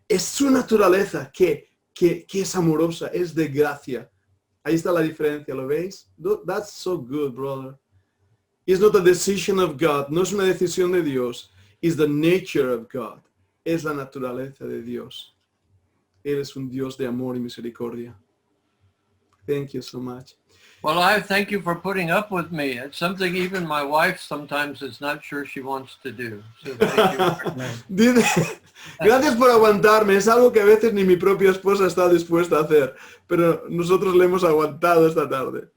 es su naturaleza que es amorosa, es de gracia. Ahí está la diferencia, ¿lo veis? That's so good, brother. It's not a decision of God, no es una decisión de Dios. It's the nature of God. Es la naturaleza de Dios. Él es un Dios de amor y misericordia. Thank you so much. Well, I thank you for putting up with me. It's something even my wife sometimes is not sure she wants to do. So thank you. Gracias por aguantarme. Es algo que a veces ni mi propia esposa está dispuesta a hacer, pero nosotros le hemos aguantado esta tarde.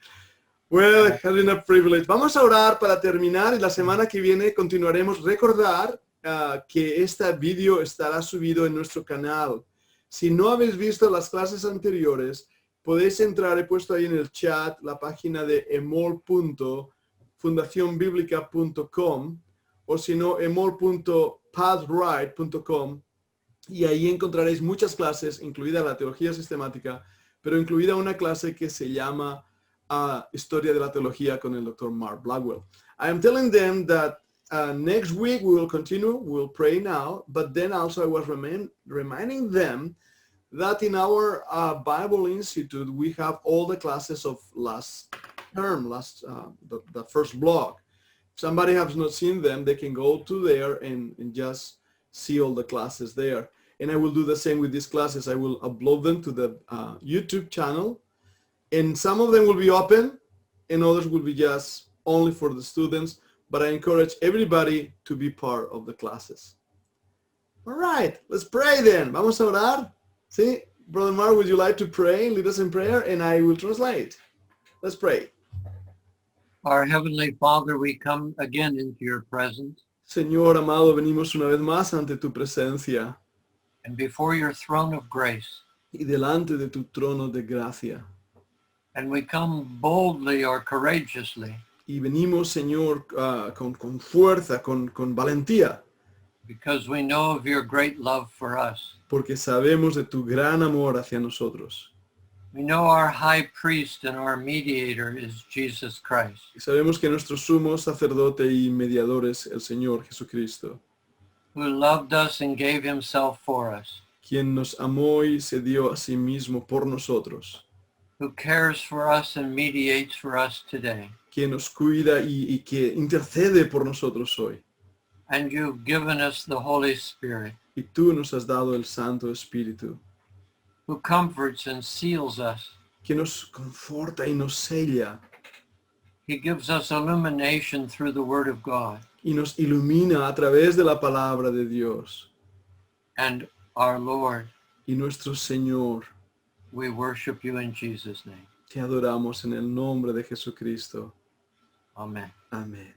Well, it has been a privilege. Vamos a orar para terminar y la semana que viene continuaremos. Recordar que este vídeo estará subido en nuestro canal. Si no habéis visto las clases anteriores, podéis entrar, he puesto ahí en el chat la página de emol.fundacionbiblica.com o si no, emol.pathright.com y ahí encontraréis muchas clases, incluida la teología sistemática, pero incluida una clase que se llama Historia de la Teología con el Dr. Mark Blackwell. I am telling them that next week we will continue, we'll pray now, but then also I was reminding them that in our Bible Institute, we have all the classes of last term, the first block. If somebody has not seen them, they can go to there and just see all the classes there. And I will do the same with these classes. I will upload them to the YouTube channel. And some of them will be open and others will be just only for the students. But I encourage everybody to be part of the classes. All right, let's pray then. Vamos a orar. See, Brother Mark, would you like to pray? Lead us in prayer and I will translate. Let's pray. Our Heavenly Father, we come again into your presence. Señor amado, venimos una vez más ante tu presencia. And before your throne of grace. Y delante de tu trono de gracia. And we come boldly or courageously. Y venimos, Señor, con fuerza, con valentía. Because we know of your great love for us. Porque sabemos de tu gran amor hacia nosotros. We know our high priest and our mediator is Jesus Christ. Y sabemos que nuestro sumo sacerdote y mediador es el Señor Jesucristo. Who loved us and gave himself for us. Quien nos amó y se dio a sí mismo por nosotros. Who cares for us and mediates for us today. Quien nos cuida y que intercede por nosotros hoy. And you've given us the Holy Spirit. Y tú nos has dado el Santo Espíritu. Who comforts and seals us. Que nos conforta y nos sella. He gives us illumination through the Word of God. Y nos ilumina a través de la palabra de Dios. And our Lord. Y nuestro Señor. We worship you in Jesus' name. Te adoramos en el nombre de Jesucristo. Amen. Amén.